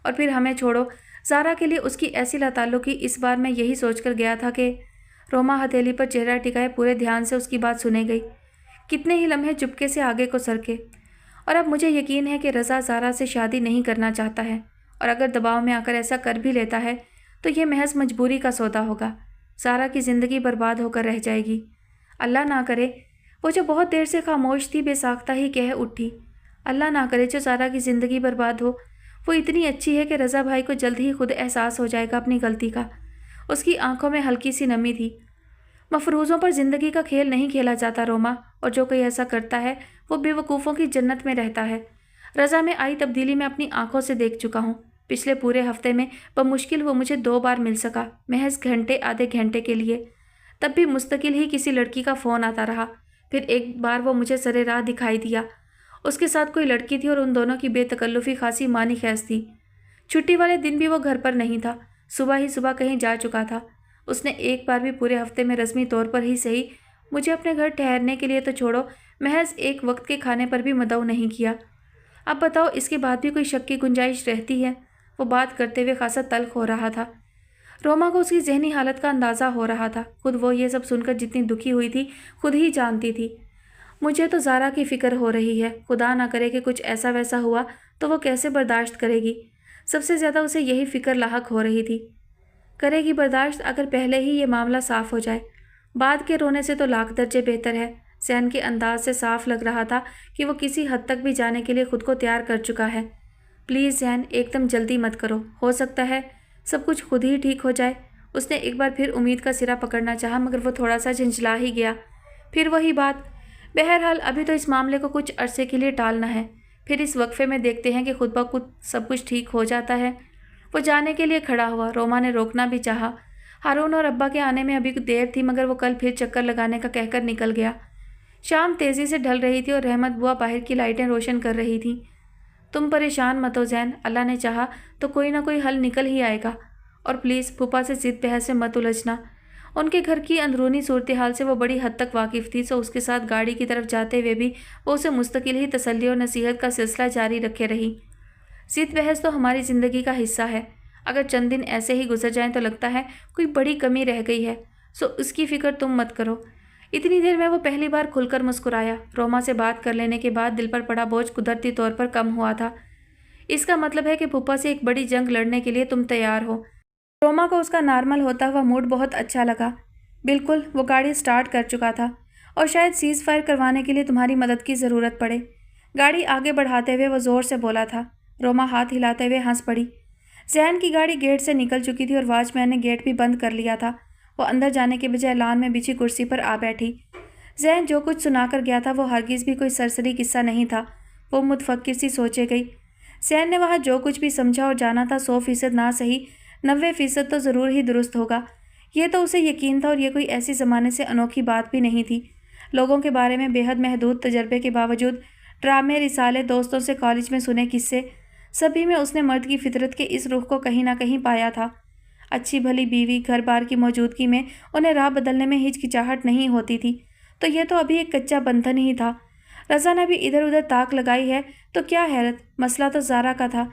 S1: اور پھر ہمیں چھوڑو، زارا کے لیے اس کی ایسی لاتعلقی، اس بار میں یہی سوچ کر گیا تھا کہ روما ہتھیلی پر چہرہ ٹکائے پورے دھیان سے اس کی بات سنے گئی۔ کتنے ہی لمحے چپکے سے آگے کو سرکے۔ اور اب مجھے یقین ہے کہ رضا زارا سے شادی نہیں کرنا چاہتا ہے، اور اگر دباؤ میں آ کر ایسا کر بھی لیتا ہے تو یہ محض مجبوری کا سودا ہوگا۔ زارا کی زندگی برباد ہو کر رہ جائے گی۔ اللہ نہ کرے، وہ جو بہت دیر سے خاموش تھی بے ساختہ ہی کہہ اٹھی، اللہ نہ کرے جو زارا کی زندگی برباد ہو۔ وہ اتنی اچھی ہے کہ رضا بھائی کو جلد ہی خود احساس ہو جائے گا اپنی غلطی کا۔ اس کی آنکھوں میں ہلکی سی نمی تھی۔ مفروضوں پر زندگی کا کھیل نہیں کھیلا جاتا روما، اور جو کوئی ایسا کرتا ہے وہ بے وقوفوں کی جنت میں رہتا ہے۔ رضا میں آئی تبدیلی میں اپنی آنکھوں سے دیکھ چکا ہوں۔ پچھلے پورے ہفتے میں بمشکل وہ مجھے 2 بار مل سکا، محض گھنٹے آدھے گھنٹے کے لیے، تب بھی مستقل ہی کسی لڑکی کا فون آتا رہا۔ پھر ایک بار وہ مجھے سرے راہ دکھائی دیا، اس کے ساتھ کوئی لڑکی تھی اور ان دونوں کی بے تکلفی خاصی معنی خیز تھی۔ چھٹی والے دن بھی وہ گھر پر نہیں تھا، صبح ہی صبح کہیں جا چکا تھا۔ اس نے ایک بار بھی پورے ہفتے میں رسمی طور پر ہی صحیح مجھے اپنے گھر ٹھہرنے کے لیے تو چھوڑو، محض ایک وقت کے کھانے پر بھی مدعو نہیں کیا۔ اب بتاؤ، اس کے بعد بھی کوئی شک کی گنجائش رہتی ہے؟ وہ بات کرتے ہوئے خاصا تلخ ہو رہا تھا۔ روما کو اس کی ذہنی حالت کا اندازہ ہو رہا تھا۔ خود وہ یہ سب سن کر جتنی دکھی ہوئی تھی خود ہی جانتی تھی۔ مجھے تو زارا کی فکر ہو رہی ہے، خدا نہ کرے کہ کچھ ایسا ویسا ہوا تو وہ کیسے برداشت کرے گی۔ سب سے زیادہ اسے یہی فکر لاحق ہو رہی تھی۔ کرے گی برداشت اگر پہلے ہی یہ معاملہ صاف ہو جائے۔ بعد کے رونے سے تو لاکھ درجے بہتر ہے۔ زین کے انداز سے صاف لگ رہا تھا کہ وہ کسی حد تک بھی جانے کے لیے خود کو تیار کر چکا ہے۔ پلیز زین، ایک دم جلدی مت کرو، ہو سکتا ہے سب کچھ خود ہی ٹھیک ہو جائے۔ اس نے ایک بار پھر امید کا سرا پکڑنا چاہا، مگر وہ تھوڑا سا جھنجھلا ہی گیا۔ پھر وہی بات، بہرحال ابھی تو اس معاملے کو کچھ عرصے کے لیے ٹالنا ہے، پھر اس وقفے میں دیکھتے ہیں کہ خود بخود سب کچھ ٹھیک ہو جاتا ہے۔ وہ جانے کے لیے کھڑا ہوا۔ روما نے روکنا بھی چاہا۔ ہارون اور ابا کے آنے میں ابھی دیر تھی، مگر وہ کل پھر چکر لگانے کا کہہ کر نکل گیا۔ شام تیزی سے ڈھل رہی تھی اور رحمت بوا باہر کی لائٹیں روشن کر رہی تھیں۔ تم پریشان مت ہو زین، اللہ نے چاہا تو کوئی نہ کوئی حل نکل ہی آئے گا۔ اور پلیز پھوپھا سے ضد بحث سے مت الجھنا۔ ان کے گھر کی اندرونی صورتحال سے وہ بڑی حد تک واقف تھی، سو اس کے ساتھ گاڑی کی طرف جاتے ہوئے بھی وہ اسے مستقل ہی تسلی اور نصیحت کا سلسلہ جاری رکھے رہی۔ ضد بحث تو ہماری زندگی کا حصہ ہے، اگر چند دن ایسے ہی گزر جائیں تو لگتا ہے کوئی بڑی کمی رہ گئی ہے، سو اس کی فکر تم مت کرو۔ اتنی دیر میں وہ پہلی بار کھل کر مسکرایا۔ روما سے بات کر لینے کے بعد دل پر پڑا بوجھ قدرتی طور پر کم ہوا تھا۔ اس کا مطلب ہے کہ پھوپھا سے ایک بڑی جنگ لڑنے کے لیے تم تیار ہو۔ روما کو اس کا نارمل ہوتا ہوا موڈ بہت اچھا لگا۔ بالکل، وہ گاڑی سٹارٹ کر چکا تھا، اور شاید سیز فائر کروانے کے لیے تمہاری مدد کی ضرورت پڑے۔ گاڑی آگے بڑھاتے ہوئے وہ زور سے بولا تھا۔ روما ہاتھ ہلاتے ہوئے ہنس پڑی۔ زین کی گاڑی گیٹ سے نکل چکی تھی اور واچ مین نے گیٹ بھی بند کر لیا تھا۔ وہ اندر جانے کے بجائے لان میں بچھی کرسی پر آ بیٹھی۔ زین جو کچھ سنا کر گیا تھا وہ ہرگز بھی کوئی سرسری قصہ نہیں تھا۔ وہ متفکر سی سوچے گئی۔ زین نے وہاں جو کچھ بھی سمجھا اور جانا تھا 100% نہ صحیح 90% تو ضرور ہی درست ہوگا، یہ تو اسے یقین تھا، اور یہ کوئی ایسی زمانے سے انوکھی بات بھی نہیں تھی۔ لوگوں کے بارے میں بے حد محدود تجربے کے باوجود ڈرامے، رسالے، دوستوں سے کالج میں سنے قصے، سبھی میں اس نے مرد کی فطرت کے اس رخ کو کہیں نہ کہیں پایا تھا۔ اچھی بھلی بیوی، گھر بار کی موجودگی میں انہیں راہ بدلنے میں ہچکچاہٹ نہیں ہوتی تھی، تو یہ تو ابھی ایک کچا بندھن ہی تھا۔ رضا نے بھی ادھر ادھر تاک لگائی ہے تو کیا حیرت، مسئلہ تو زارا کا تھا۔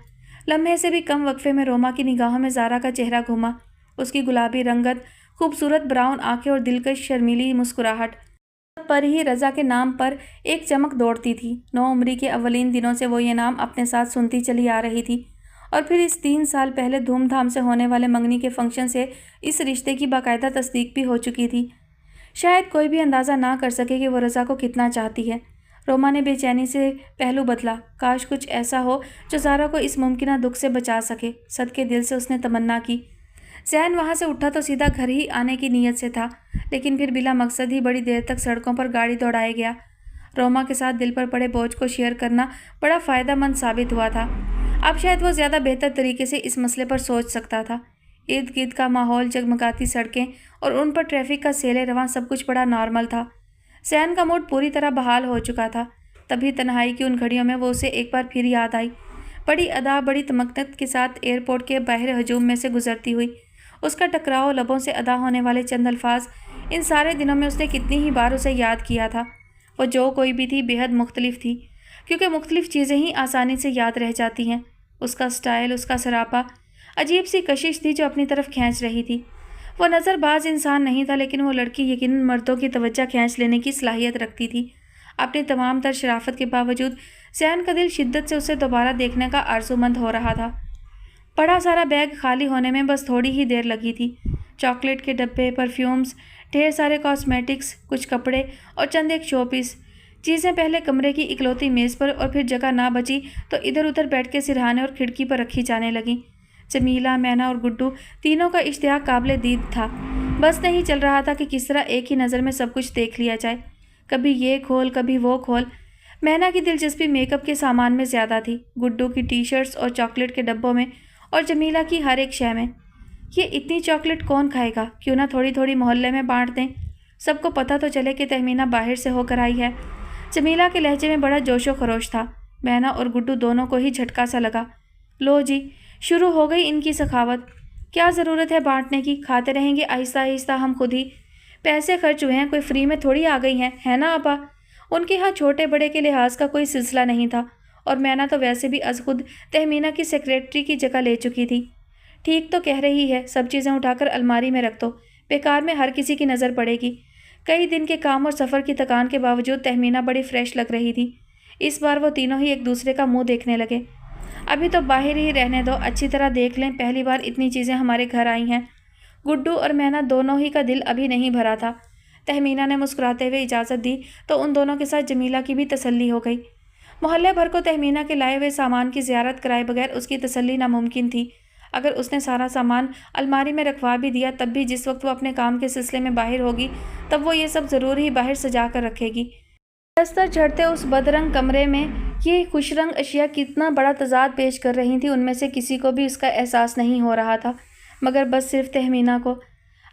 S1: لمحے سے بھی کم وقفے میں روما کی نگاہوں میں زارا کا چہرہ گھوما۔ اس کی گلابی رنگت، خوبصورت براؤن آنکھیں اور دلکش شرمیلی مسکراہٹ پر ہی رضا کے نام پر ایک چمک دوڑتی تھی۔ 9 عمری کے اولین دنوں سے وہ یہ نام اپنے ساتھ سنتی چلی آ رہی تھی، اور پھر اس 3 سال پہلے دھوم دھام سے ہونے والے منگنی کے فنکشن سے اس رشتے کی باقاعدہ تصدیق بھی ہو چکی تھی۔ شاید کوئی بھی اندازہ نہ کر سکے کہ وہ رضا کو کتنا چاہتی ہے۔ रोमा ने बेचैनी से पहलू बदला। काश कुछ ऐसा हो जो ज़ारा को इस मुमकिन दुख से बचा सके। सदके दिल से उसने तमन्ना की। ज़ैन वहाँ से उठा तो सीधा घर ही आने की नीयत से था, लेकिन फिर बिला मकसद ही बड़ी देर तक सड़कों पर गाड़ी दौड़ाया गया। रोमा के साथ दिल पर पड़े बोझ को शेयर करना बड़ा फ़ायदेमंद साबित हुआ था। अब शायद वो ज़्यादा बेहतर तरीके से इस मसले पर सोच सकता था। इर्द गिर्द का माहौल, जगमगाती सड़कें और उन पर ट्रैफिक का सेले रवां सब कुछ बड़ा नॉर्मल था। ज़ैन का मूड पूरी तरह बहाल हो चुका था। तभी तन्हाई की उन घड़ियों में वो उसे एक बार फिर याद आई। बड़ी अदा, बड़ी तमक्कत के साथ एयरपोर्ट के बाहर हजूम में से गुजरती हुई उसका टकराव, लबों से अदा होने वाले चंद अल्फाज, इन सारे दिनों में उसने कितनी ही बार उसे याद किया था। वो जो कोई भी थी बेहद मुख्तलिफ थी, क्योंकि मुख्तलिफ चीज़ें ही आसानी से याद रह जाती हैं। उसका स्टाइल, उसका सरापा, अजीब सी कशिश थी जो अपनी तरफ खींच रही थी। वो नज़रबाज इंसान नहीं था, लेकिन वो लड़की यकीनन मर्दों की तवज्जो खींच लेने की सलाहियत रखती थी। अपनी तमाम तर शराफत के बावजूद ज़ैन का दिल शिद्दत से उसे दोबारा देखने का आरज़ूमंद हो रहा था। बड़ा सारा बैग खाली होने में बस थोड़ी ही देर लगी थी। चॉकलेट के डब्बे, परफ्यूम्स, ढेर सारे कॉस्मेटिक्स, कुछ कपड़े और चंद एक शोपीस चीज़ें पहले कमरे की इकलौती मेज़ पर और फिर जगह ना बची तो इधर उधर बैठ के सिरहाने और खिड़की पर रखी जाने लगीं। जमीला, मैना और गुड्डू तीनों का इश्तियाक काबिल दीद था। बस नहीं चल रहा था कि किस तरह एक ही नज़र में सब कुछ देख लिया जाए। कभी ये खोल, कभी वो खोल। मैना की दिलचस्पी मेकअप के सामान में ज़्यादा थी, गुड्डू की टी शर्ट्स और चॉकलेट के डब्बों में, और जमीला की हर एक शय में। ये इतनी चॉकलेट कौन खाएगा? क्यों ना थोड़ी थोड़ी मोहल्ले में बांट दें, सबको पता तो चले कि तहमीना बाहर से होकर आई है। जमीला के लहजे में बड़ा जोशो खरोश था। मैना और गुड्डू दोनों को ही झटका सा लगा। लो जी, शुरू हो गई इनकी सखावत। क्या ज़रूरत है बांटने की? खाते रहेंगे आहिस्ता आहिस्ता हम खुद ही। पैसे खर्च हुए हैं, कोई फ्री में थोड़ी आ गई हैं, है ना आपा? उनके यहाँ छोटे बड़े के लिहाज का कोई सिलसिला नहीं था, और मैना तो वैसे भी अज खुद तहमीना की सेक्रेटरी की जगह ले चुकी थी। ठीक तो कह रही है, सब चीज़ें उठाकर अलमारी में रख दो, बेकार में हर किसी की नज़र पड़ेगी। कई दिन के काम और सफ़र की थकान के बावजूद तहमीना बड़ी फ्रेश लग रही थी। इस बार वो तीनों ही एक दूसरे का मुंह देखने लगे। अभी तो बाहर ही रहने दो, अच्छी तरह देख लें, पहली बार इतनी चीज़ें हमारे घर आई हैं। गुड्डू और मैना दोनों ही का दिल अभी नहीं भरा था। तहमीना ने मुस्कुराते हुए इजाज़त दी तो उन दोनों के साथ जमीला की भी तसल्ली हो गई। मोहल्ले भर को तहमीना के लाए हुए सामान की ज़ियारत कराए बगैर उसकी तसल्ली नामुमकिन थी। अगर उसने सारा सामान अलमारी में रखवा भी दिया, तब भी जिस वक्त वो अपने काम के सिलसिले में बाहर होगी, तब वो ये सब ज़रूर ही बाहर सजा कर रखेगी। दस्तर चढ़ते उस बदरंग कमरे में ये खुशरंग अशिया कितना बड़ा तजाद पेश कर रही थी, उनमें से किसी को भी इसका एहसास नहीं हो रहा था, मगर बस सिर्फ तहमीना को।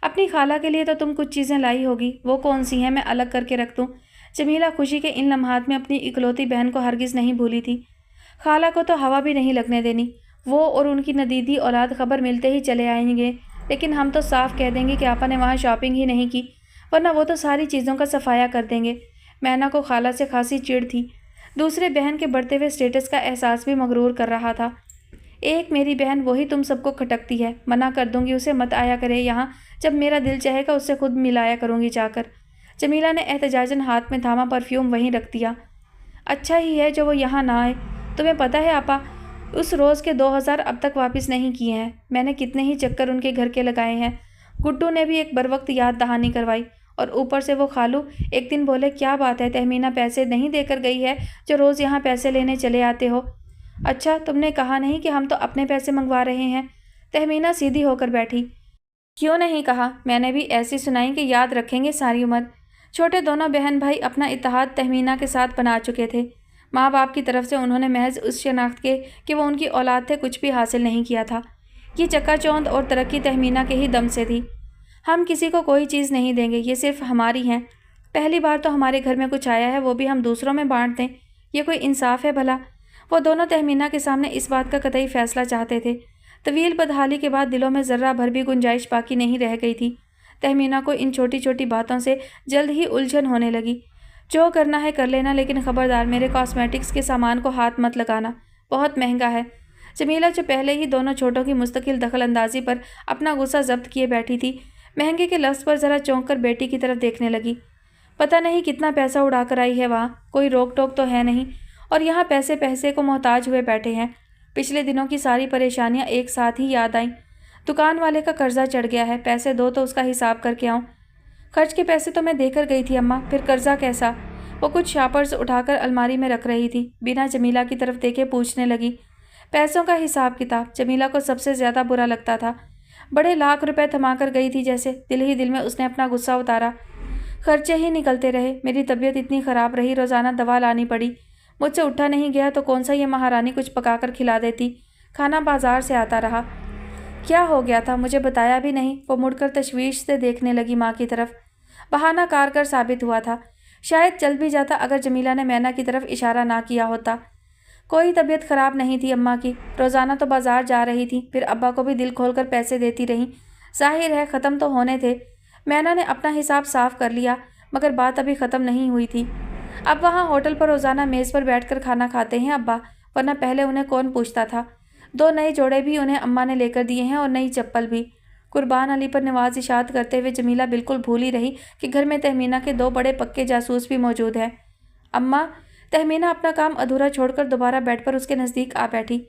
S1: अपनी खाला के लिए तो तुम कुछ चीज़ें लाई होगी, वो कौन सी हैं मैं अलग करके रख दूँ? जमीला खुशी के इन लम्हात में अपनी इकलौती बहन को हरगिज़ नहीं भूली थी। खाला को तो हवा भी नहीं लगने देनी। वो और उनकी नदीदी औलाद खबर मिलते ही चले आएंगे, लेकिन हम तो साफ कह देंगे कि आपा ने वहाँ शॉपिंग ही नहीं की, वरना वो तो सारी चीज़ों का सफाया कर देंगे। मैना को खाला से खासी चिढ़ थी। दूसरे बहन के बढ़ते हुए स्टेटस का एहसास भी मगरूर कर रहा था। एक मेरी बहन वही तुम सबको खटकती है, मना कर दूंगी उसे मत आया करे यहाँ, जब मेरा दिल चाहेगा उससे खुद मिलाया करूँगी जाकर। जमीला ने एहतजाजन हाथ में थामा परफ्यूम वहीं रख दिया। अच्छा ही है जो वो यहाँ ना आए। तुम्हें पता है आपा, उस रोज़ के 2000 अब तक वापस नहीं किए हैं। मैंने कितने ही चक्कर उनके घर के लगाए हैं। गुड्डू ने भी एक बरवक्त याद दहानी करवाई, और ऊपर से वो खालू एक दिन बोले, क्या बात है तहमीना पैसे नहीं देकर गई है जो रोज़ यहाँ पैसे लेने चले आते हो? अच्छा, तुमने कहा नहीं कि हम तो अपने पैसे मंगवा रहे हैं? तहमीना सीधी होकर बैठी। क्यों नहीं कहा? मैंने भी ऐसी सुनाई कि याद रखेंगे सारी उम्र। छोटे दोनों बहन भाई अपना इत्तेहाद तहमीना के साथ बना चुके थे। माँ बाप की तरफ से उन्होंने महज उस शनाख्त के कि वो उनकी औलाद थे कुछ भी हासिल नहीं किया था। ये चकाचौंध और तरक्की तहमीना के ही दम से थी। हम किसी को कोई चीज़ नहीं देंगे, ये सिर्फ हमारी हैं। पहली बार तो हमारे घर में कुछ आया है, वो भी हम दूसरों में बांट दें, ये कोई इंसाफ है भला? वो दोनों तहमीना के सामने इस बात का कतई फैसला चाहते थे। तवील बदहाली के बाद दिलों में ज़र्रा भर भी गुंजाइश बाकी नहीं रह गई थी। तहमीना को इन छोटी छोटी बातों से जल्द ही उलझन होने लगी। जो करना है कर लेना, लेकिन ख़बरदार मेरे कॉस्मेटिक्स के सामान को हाथ मत लगाना, बहुत महंगा है। जमीला जो पहले ही दोनों छोटों की मुस्तकिल दखल अंदाजी पर अपना गुस्सा जब्त किए बैठी थी, महंगे के लफ्ज़ पर ज़रा चौंक कर बेटी की तरफ देखने लगी। पता नहीं कितना पैसा उड़ा कर आई है वहाँ, कोई रोक टोक तो है नहीं, और यहाँ पैसे पैसे को मोहताज हुए बैठे हैं। पिछले दिनों की सारी परेशानियाँ एक साथ ही याद आईं। दुकान वाले का कर्जा चढ़ गया है, पैसे दो तो उसका हिसाब करके आऊँ। खर्च के पैसे तो मैं देकर गई थी अम्मा, फिर कर्जा कैसा? वो कुछ शापर्स उठाकर अलमारी में रख रही थी। बिना जमीला की तरफ देखे पूछने लगी, पैसों का हिसाब किताब। जमीला को सबसे ज़्यादा बुरा लगता था। बड़े लाख रुपए थमाकर गई थी जैसे। दिल ही दिल में उसने अपना गुस्सा उतारा। खर्चे ही निकलते रहे। मेरी तबीयत इतनी ख़राब रही, रोज़ाना दवा लानी पड़ी। मुझसे उठा नहीं गया तो कौन सा ये महारानी कुछ पकाकर खिला देती। खाना बाजार से आता रहा। क्या हो गया था मुझे बताया भी नहीं। वो मुड़कर तशवीश से देखने लगी माँ की तरफ। बहाना कारगर साबित हुआ था। शायद चल भी जाता अगर जमीला ने मैना की तरफ इशारा ना किया होता। कोई तबीयत ख़राब नहीं थी अम्मा की। रोज़ाना तो बाजार जा रही थी, फिर अब्बा को भी दिल खोलकर पैसे देती रहीं। जाहिर है ख़त्म तो होने थे। मैना ने अपना हिसाब साफ कर लिया, मगर बात अभी ख़त्म नहीं हुई थी। अब वहाँ होटल पर रोज़ाना मेज़ पर बैठकर खाना खाते हैं अब्बा, वरना पहले उन्हें कौन पूछता था। 2 नए जोड़े भी उन्हें अम्मा ने लेकर दिए हैं और नई चप्पल भी। कुर्बान अली पर नवाज़िशात करते हुए जमीला बिल्कुल भूल ही रही कि घर में तहमीना के 2 बड़े पक्के जासूस भी मौजूद हैं। अम्मा, तहमीना अपना काम अधूरा छोड़कर दोबारा बेड पर उसके नज़दीक आ बैठी।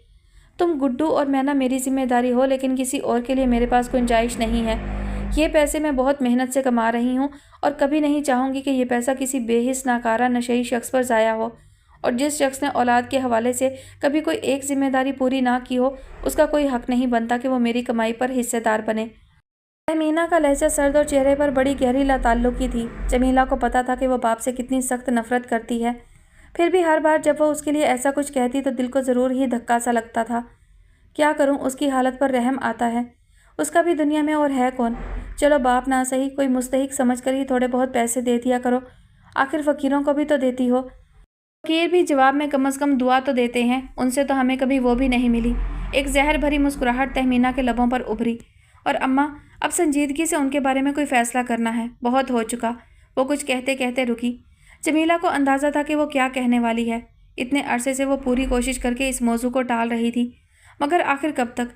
S1: तुम गुड्डू और मैना मेरी जिम्मेदारी हो, लेकिन किसी और के लिए मेरे पास गुंजाइश नहीं है। ये पैसे मैं बहुत मेहनत से कमा रही हूँ और कभी नहीं चाहूँगी कि ये पैसा किसी बेहिस नाकारा नशेई शख्स पर ज़ाया हो। और जिस शख्स ने औलाद के हवाले से कभी कोई एक जिम्मेदारी पूरी ना की हो, उसका कोई हक नहीं बनता कि वो मेरी कमाई पर हिस्सेदार बने। तहमीना का लहजा सर्द और चेहरे पर बड़ी गहरी लाताल्लुकी थी। जमीला को पता था कि वो बाप से कितनी सख्त नफरत करती है, फिर भी हर बार जब वो उसके लिए ऐसा कुछ कहती तो दिल को ज़रूर ही धक्का सा लगता था। क्या करूं, उसकी हालत पर रहम आता है। उसका भी दुनिया में और है कौन। चलो बाप ना सही, कोई मुस्तहिक समझ कर ही थोड़े बहुत पैसे दे दिया करो। आखिर फ़कीरों को भी तो देती हो। फ़कीर भी जवाब में कम से कम दुआ तो देते हैं, उनसे तो हमें कभी वो भी नहीं मिली। एक जहर भरी मुस्कुराहट तहमीना के लबों पर उभरी। और अम्मा, अब संजीदगी से उनके बारे में कोई फ़ैसला करना है। बहुत हो चुका। वो कुछ कहते कहते रुकी। जमीला को अंदाज़ा था कि वो क्या कहने वाली है। इतने अरसे से वो पूरी कोशिश करके इस मौजू को टाल रही थी, मगर आखिर कब तक।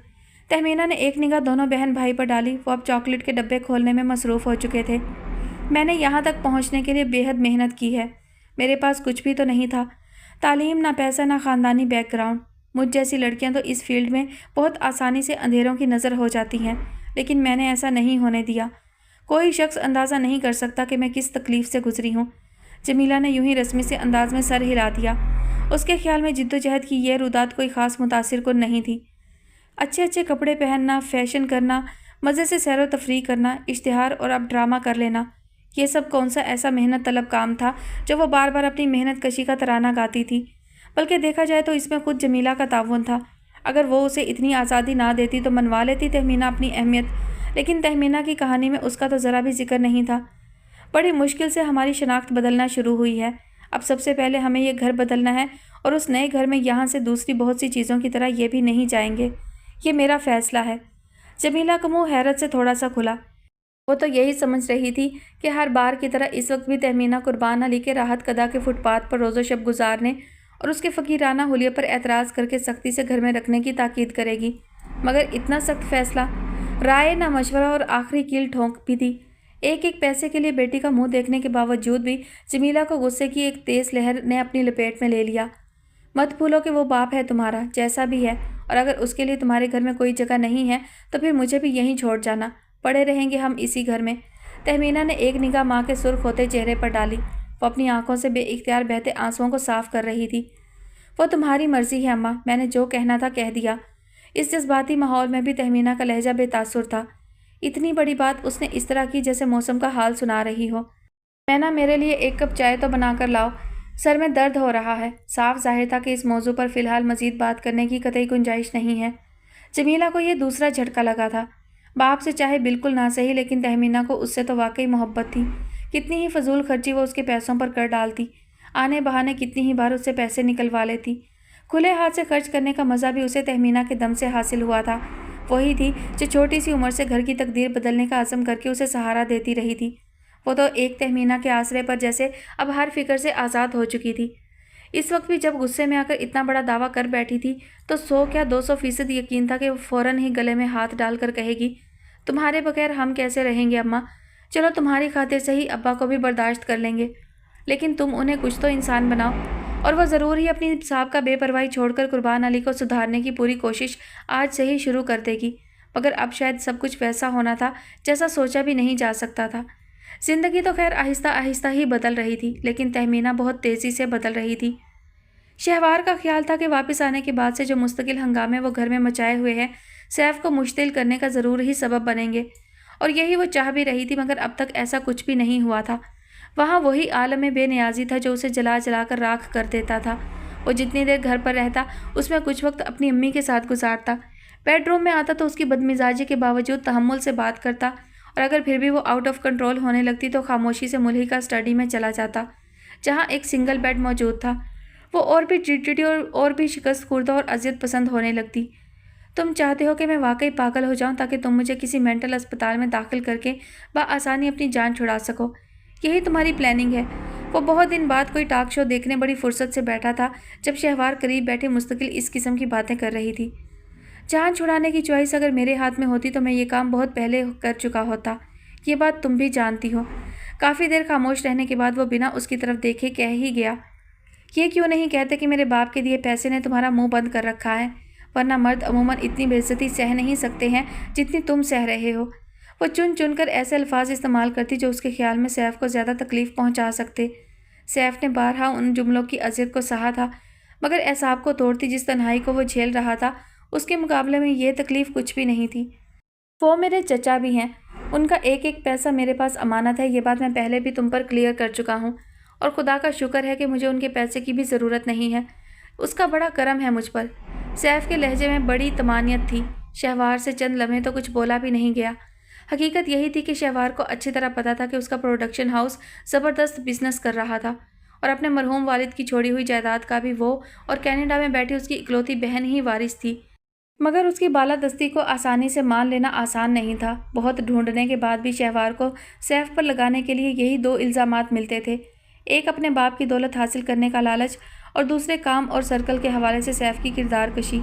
S1: तहमीना ने एक निगाह दोनों बहन भाई पर डाली। वो अब चॉकलेट के डब्बे खोलने में मसरूफ़ हो चुके थे। मैंने यहाँ तक पहुँचने के लिए बेहद मेहनत की है। मेरे पास कुछ भी तो नहीं था, तालीम, ना पैसा, ना ख़ानदानी बैकग्राउंड। मुझ जैसी लड़कियाँ तो इस फील्ड में बहुत आसानी से अंधेरों की नज़र हो जाती हैं, लेकिन मैंने ऐसा नहीं होने दिया। कोई शख्स अंदाज़ा नहीं कर सकता कि मैं किस तकलीफ़ से गुजरी हूँ। जमीला ने यूं ही रस्मी से अंदाज में सर हिला दिया। उसके ख्याल में जिद्दोजहद की यह रुदात कोई ख़ास मुतासिर कुन नहीं थी। अच्छे अच्छे कपड़े पहनना, फैशन करना, मज़े से सैर व तफरीह करना, इश्तिहार और अब ड्रामा कर लेना, ये सब कौन सा ऐसा मेहनत तलब काम था जो वो बार बार अपनी मेहनत कशी का तराना गाती थी। बल्कि देखा जाए तो इसमें खुद जमीला का ताउन था। अगर वो उसे इतनी आज़ादी ना देती तो मनवा लेती तहमीना अपनी अहमियत, लेकिन तहमीना की कहानी में उसका तो ज़रा भी जिक्र नहीं था। बड़ी मुश्किल से हमारी शनाख्त बदलना शुरू हुई है। अब सबसे पहले हमें ये घर बदलना है, और उस नए घर में यहाँ से दूसरी बहुत सी चीज़ों की तरह ये भी नहीं जाएंगे। ये मेरा फ़ैसला है। जमीला का मुँह हैरत से थोड़ा सा खुला। वो तो यही समझ रही थी कि हर बार की तरह इस वक्त भी तहमीना कुर्बान अली के राहत कदा के फुटपाथ पर रोज़ो शब गुजारने और उसके फ़कीराना हुलिये पर एतराज़ करके सख्ती से घर में रखने की ताकीद करेगी। मगर इतना सख्त फ़ैसला, राय ना मशवरा और आखिरी कील ठोंक भी दी। एक एक पैसे के लिए बेटी का मुंह देखने के बावजूद भी जमीला को गुस्से की एक तेज़ लहर ने अपनी लपेट में ले लिया। मत भूलो कि वो बाप है तुम्हारा, जैसा भी है, और अगर उसके लिए तुम्हारे घर में कोई जगह नहीं है तो फिर मुझे भी यहीं छोड़ जाना। पड़े रहेंगे हम इसी घर में। तहमीना ने एक निगाह माँ के सुर्ख होते चेहरे पर डाली। वो अपनी आंखों से बेइख्तियार बहते आंसुओं को साफ कर रही थी। वो तुम्हारी मर्जी है अम्मा, मैंने जो कहना था कह दिया। इस जज्बाती माहौल में भी तहमीना का लहजा बेतासुर था। इतनी बड़ी बात उसने इस तरह की जैसे मौसम का हाल सुना रही हो। मैना, मेरे लिए 1 कप चाय तो बना कर लाओ, सर में दर्द हो रहा है। साफ जाहिर था कि इस मौजू पर फ़िलहाल मज़ीद बात करने की कतई गुंजाइश नहीं है। जमीला को यह दूसरा झटका लगा था। बाप से चाहे बिल्कुल ना सही, लेकिन तहमीना को उससे तो वाकई मोहब्बत थी। कितनी ही फजूल खर्ची वो उसके पैसों पर कर डालती। आने बहाने कितनी ही बार उससे पैसे निकलवा लेती। खुले हाथ से खर्च करने का मज़ा भी उसे तहमीना के दम से हासिल हुआ था। वही थी जो छोटी सी उम्र से घर की तकदीर बदलने का अज़म करके उसे सहारा देती रही थी। वो तो एक तहमीना के आसरे पर जैसे अब हर फिक्र से आज़ाद हो चुकी थी। इस वक्त भी जब गुस्से में आकर इतना बड़ा दावा कर बैठी थी तो 100 क्या 200% यकीन था कि वो फ़ौरन ही गले में हाथ डालकर कहेगी, तुम्हारे बगैर हम कैसे रहेंगे अम्मा। चलो तुम्हारी खातिर सही अब्बा को भी बर्दाश्त कर लेंगे, लेकिन तुम उन्हें कुछ तो इंसान बनाओ। और वह ज़रूर ही अपनी साहब का बेपरवाही छोड़कर कुर्बान अली को सुधारने की पूरी कोशिश आज से ही शुरू कर देगी। मगर अब शायद सब कुछ वैसा होना था जैसा सोचा भी नहीं जा सकता था। ज़िंदगी तो खैर आहिस्ता आहिस्ता ही बदल रही थी, लेकिन तहमीना बहुत तेज़ी से बदल रही थी। शहवार का ख्याल था कि वापस आने के बाद से जो मुस्तकिल हंगामे वो घर में मचाए हुए हैं, सैफ को मुश्तिल करने का ज़रूर ही सबब बनेंगे, और यही वो चाह भी रही थी, मगर अब तक ऐसा कुछ भी नहीं हुआ था। वहाँ वही आलम बेनियाजी था जो उसे जला जला कर राख कर देता था। वो जितनी देर घर पर रहता, उसमें कुछ वक्त अपनी अम्मी के साथ गुजारता। बेडरूम में आता तो उसकी बदमिजाजी के बावजूद तहम्मुल से बात करता, और अगर फिर भी वो आउट ऑफ कंट्रोल होने लगती तो खामोशी से मुल्हिका स्टडी में चला जाता, जहाँ एक सिंगल बेड मौजूद था। वो और भी चिड़चिड़ी और भी शिकस्त खुर्दा और अजियत पसंद होने लगती। तुम चाहते हो कि मैं वाकई पागल हो जाऊं ताकि तुम मुझे किसी मेंटल अस्पताल में दाखिल करके बआसानी अपनी जान छुड़ा सको, यही तुम्हारी प्लानिंग है। वो बहुत दिन बाद कोई टॉक शो देखने बड़ी फुर्सत से बैठा था, जब शहवार करीब बैठे मुस्तकिल इस किस्म की बातें कर रही थी। जान छुड़ाने की चॉइस अगर मेरे हाथ में होती तो मैं ये काम बहुत पहले कर चुका होता, ये बात तुम भी जानती हो। काफ़ी देर खामोश रहने के बाद वो बिना उसकी तरफ देखे कह ही गया, ये क्यों नहीं कहते कि मेरे बाप के दिए पैसे ने तुम्हारा मुंह बंद कर रखा है, वरना मर्द अमूमन इतनी बेइज्जती सह नहीं सकते हैं जितनी तुम सह रहे हो। वो चुन चुन कर ऐसे अल्फाज इस्तेमाल करती जो उसके ख्याल में सैफ को ज़्यादा तकलीफ़ पहुंचा सकते। सैफ ने बारहा उन जुमलों की अजियत को सहा था, मगर एसाब को तोड़ती जिस तन्हाई को वो झेल रहा था, उसके मुकाबले में ये तकलीफ़ कुछ भी नहीं थी। वो मेरे चचा भी हैं, उनका एक एक पैसा मेरे पास अमानत है, ये बात मैं पहले भी तुम पर क्लियर कर चुका हूँ, और खुदा का शुक्र है कि मुझे उनके पैसे की भी ज़रूरत नहीं है। उसका बड़ा करम है मुझ पर। सैफ के लहजे में बड़ी तमानियत थी। शहवार से चंद लम्हे तो कुछ बोला भी नहीं गया। हकीकत यही थी कि शहवार को अच्छी तरह पता था कि उसका प्रोडक्शन हाउस ज़बरदस्त बिजनेस कर रहा था, और अपने मरहूम वालिद की छोड़ी हुई जायदाद का भी वो और कनाडा में बैठी उसकी इकलौती बहन ही वारिस थी। मगर उसकी बालादस्ती को आसानी से मान लेना आसान नहीं था। बहुत ढूंढने के बाद भी शहवार को सैफ पर लगाने के लिए यही दो इल्ज़ामात मिलते थे, एक अपने बाप की दौलत हासिल करने का लालच, और दूसरे काम और सर्कल के हवाले से सैफ की किरदार कशी।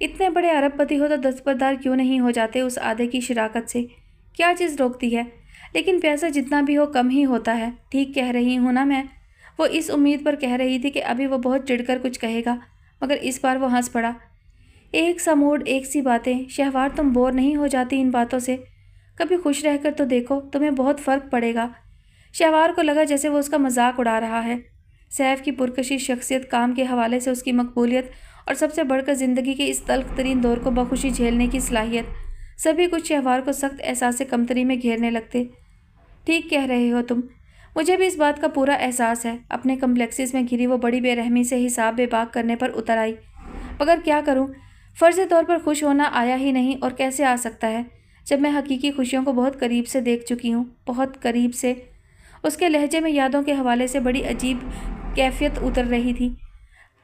S1: इतने बड़े अरबपति हो तो दस्तबरदार क्यों नहीं हो जाते उस आधे की शराकत से? क्या चीज़ रोकती है? लेकिन पैसा जितना भी हो कम ही होता है। ठीक कह रही हूँ ना मैं? वो इस उम्मीद पर कह रही थी कि अभी वो बहुत चिढ़कर कुछ कहेगा, मगर इस बार वो हंस पड़ा। एक सा मूड, एक सी बातें। शहवार, तुम बोर नहीं हो जाती इन बातों से? कभी खुश रहकर तो देखो, तुम्हें बहुत फ़र्क पड़ेगा। शहवार को लगा जैसे वो उसका मजाक उड़ा रहा है। सैफ की पुरकशी शख्सियत, काम के हवाले से उसकी मकबूलियत, और सबसे बढ़कर ज़िंदगी के इस तल्ख तरीन दौर को बखुशी झेलने की सलाहियत, सभी कुछ शहवार को सख्त एहसास कमतरी में घेरने लगते। ठीक कह रहे हो तुम, मुझे भी इस बात का पूरा एहसास है। अपने कम्प्लेक्सिस में घिरी वो बड़ी बेरहमी से हिसाब बेबाक करने पर उतर आई। मगर क्या करूं, फ़र्ज़ तौर पर खुश होना आया ही नहीं, और कैसे आ सकता है जब मैं हकीकी खुशियों को बहुत करीब से देख चुकी हूँ, बहुत करीब से। उसके लहजे में यादों के हवाले से बड़ी अजीब कैफियत उतर रही थी।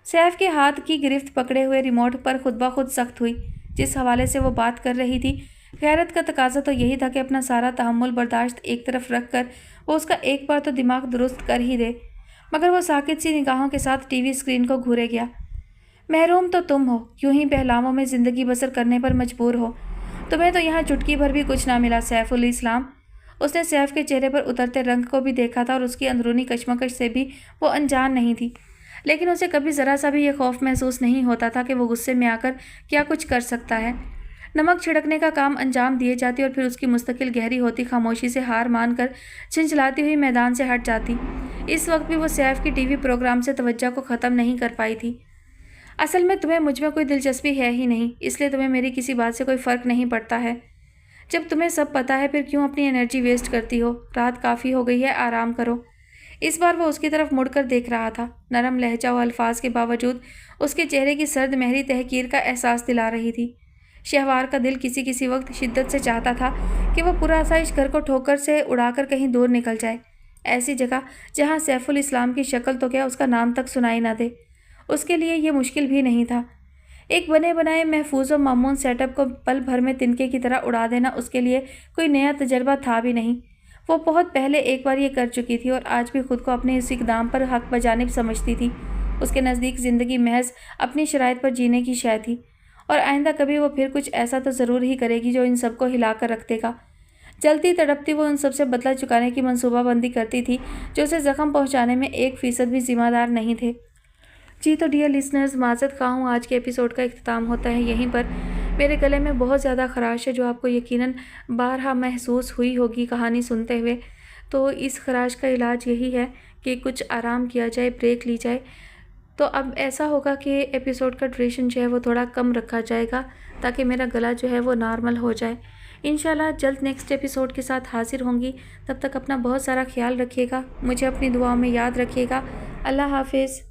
S1: सैफ के हाथ की गिरफ्त पकड़े हुए रिमोट पर खुद ब खुद सख्त हुई। जिस हवाले से वो बात कर रही थी, गैरत का तकाजा तो यही था कि अपना सारा तहम्मुल बर्दाश्त एक तरफ रख कर वो उसका एक बार तो दिमाग दुरुस्त कर ही दे। मगर वो साकित सी निगाहों के साथ टीवी स्क्रीन को घूरे गया। महरूम तो तुम हो, यूं ही बहलावों में ज़िंदगी बसर करने पर मजबूर हो। तुम्हें तो यहाँ चुटकी भर भी कुछ ना मिला सैफुल इस्लाम। उसने सैफ के चेहरे पर उतरते रंग को भी देखा था, और उसकी अंदरूनी कशमकश से भी वो अनजान नहीं थी। लेकिन उसे कभी ज़रा सा भी ये खौफ महसूस नहीं होता था कि वो गुस्से में आकर क्या कुछ कर सकता है। नमक छिड़कने का काम अंजाम दिए जाती और फिर उसकी मुस्तकिल गहरी होती खामोशी से हार मानकर छिंचलाती हुई मैदान से हट जाती। इस वक्त भी वो सैफ की टीवी प्रोग्राम से तवज्जो को ख़त्म नहीं कर पाई थी। असल में तुम्हें मुझ में कोई दिलचस्पी है ही नहीं, इसलिए तुम्हें मेरी किसी बात से कोई फ़र्क नहीं पड़ता है। जब तुम्हें सब पता है फिर क्यों अपनी एनर्जी वेस्ट करती हो? रात काफ़ी हो गई है, आराम करो। इस बार वो उसकी तरफ मुड़कर देख रहा था। नरम लहजा व अल्फाज के बावजूद उसके चेहरे की सर्द महरी तहकीर का एहसास दिला रही थी। शहवार का दिल किसी किसी वक्त शिद्दत से चाहता था कि वह पुरआसाइश घर को ठोकर से उड़ाकर कहीं दूर निकल जाए, ऐसी जगह जहाँ सैफुल इस्लाम की शक्ल तो क्या उसका नाम तक सुनाई ना दे। उसके लिए ये मुश्किल भी नहीं था। एक बने बनाए महफूज व मामून सेटअप को पल भर में तिनके की तरह उड़ा देना उसके लिए कोई नया तजर्बा था भी नहीं। वो बहुत पहले एक बार ये कर चुकी थी और आज भी खुद को अपने इस इक़दाम पर हक बजानिब समझती थी। उसके नज़दीक ज़िंदगी महज अपनी शराइत पर जीने की शय थी, और आइंदा कभी वो फिर कुछ ऐसा तो ज़रूर ही करेगी जो इन सबको हिला कर रख देगा। जलती तड़पती वो उन सबसे बदला चुकाने की मनसूबाबंदी करती थी जो उसे ज़ख्म पहुँचाने में 1% भी ज़िम्मेदार नहीं थे। जी तो डियर लिसनर्स, माज़रत ख़्वाह हूँ, आज के एपिसोड का इख्तिताम होता है यहीं पर। मेरे गले में बहुत ज़्यादा ख़राश है जो आपको यकीनन बारहा महसूस हुई होगी कहानी सुनते हुए। تو اس خراش کا علاج یہی ہے کہ کچھ آرام کیا جائے، بریک لی جائے۔ تو اب ایسا ہوگا کہ ایپیسوڈ کا ڈیوریشن جو ہے وہ تھوڑا کم رکھا جائے گا تاکہ میرا گلا جو ہے وہ نارمل ہو جائے۔ انشاءاللہ جلد نیکسٹ ایپیسوڈ کے ساتھ حاضر ہوں گی۔ تب تک اپنا بہت سارا خیال رکھیے گا، مجھے اپنی دعاؤں میں یاد رکھیے گا۔ اللہ حافظ۔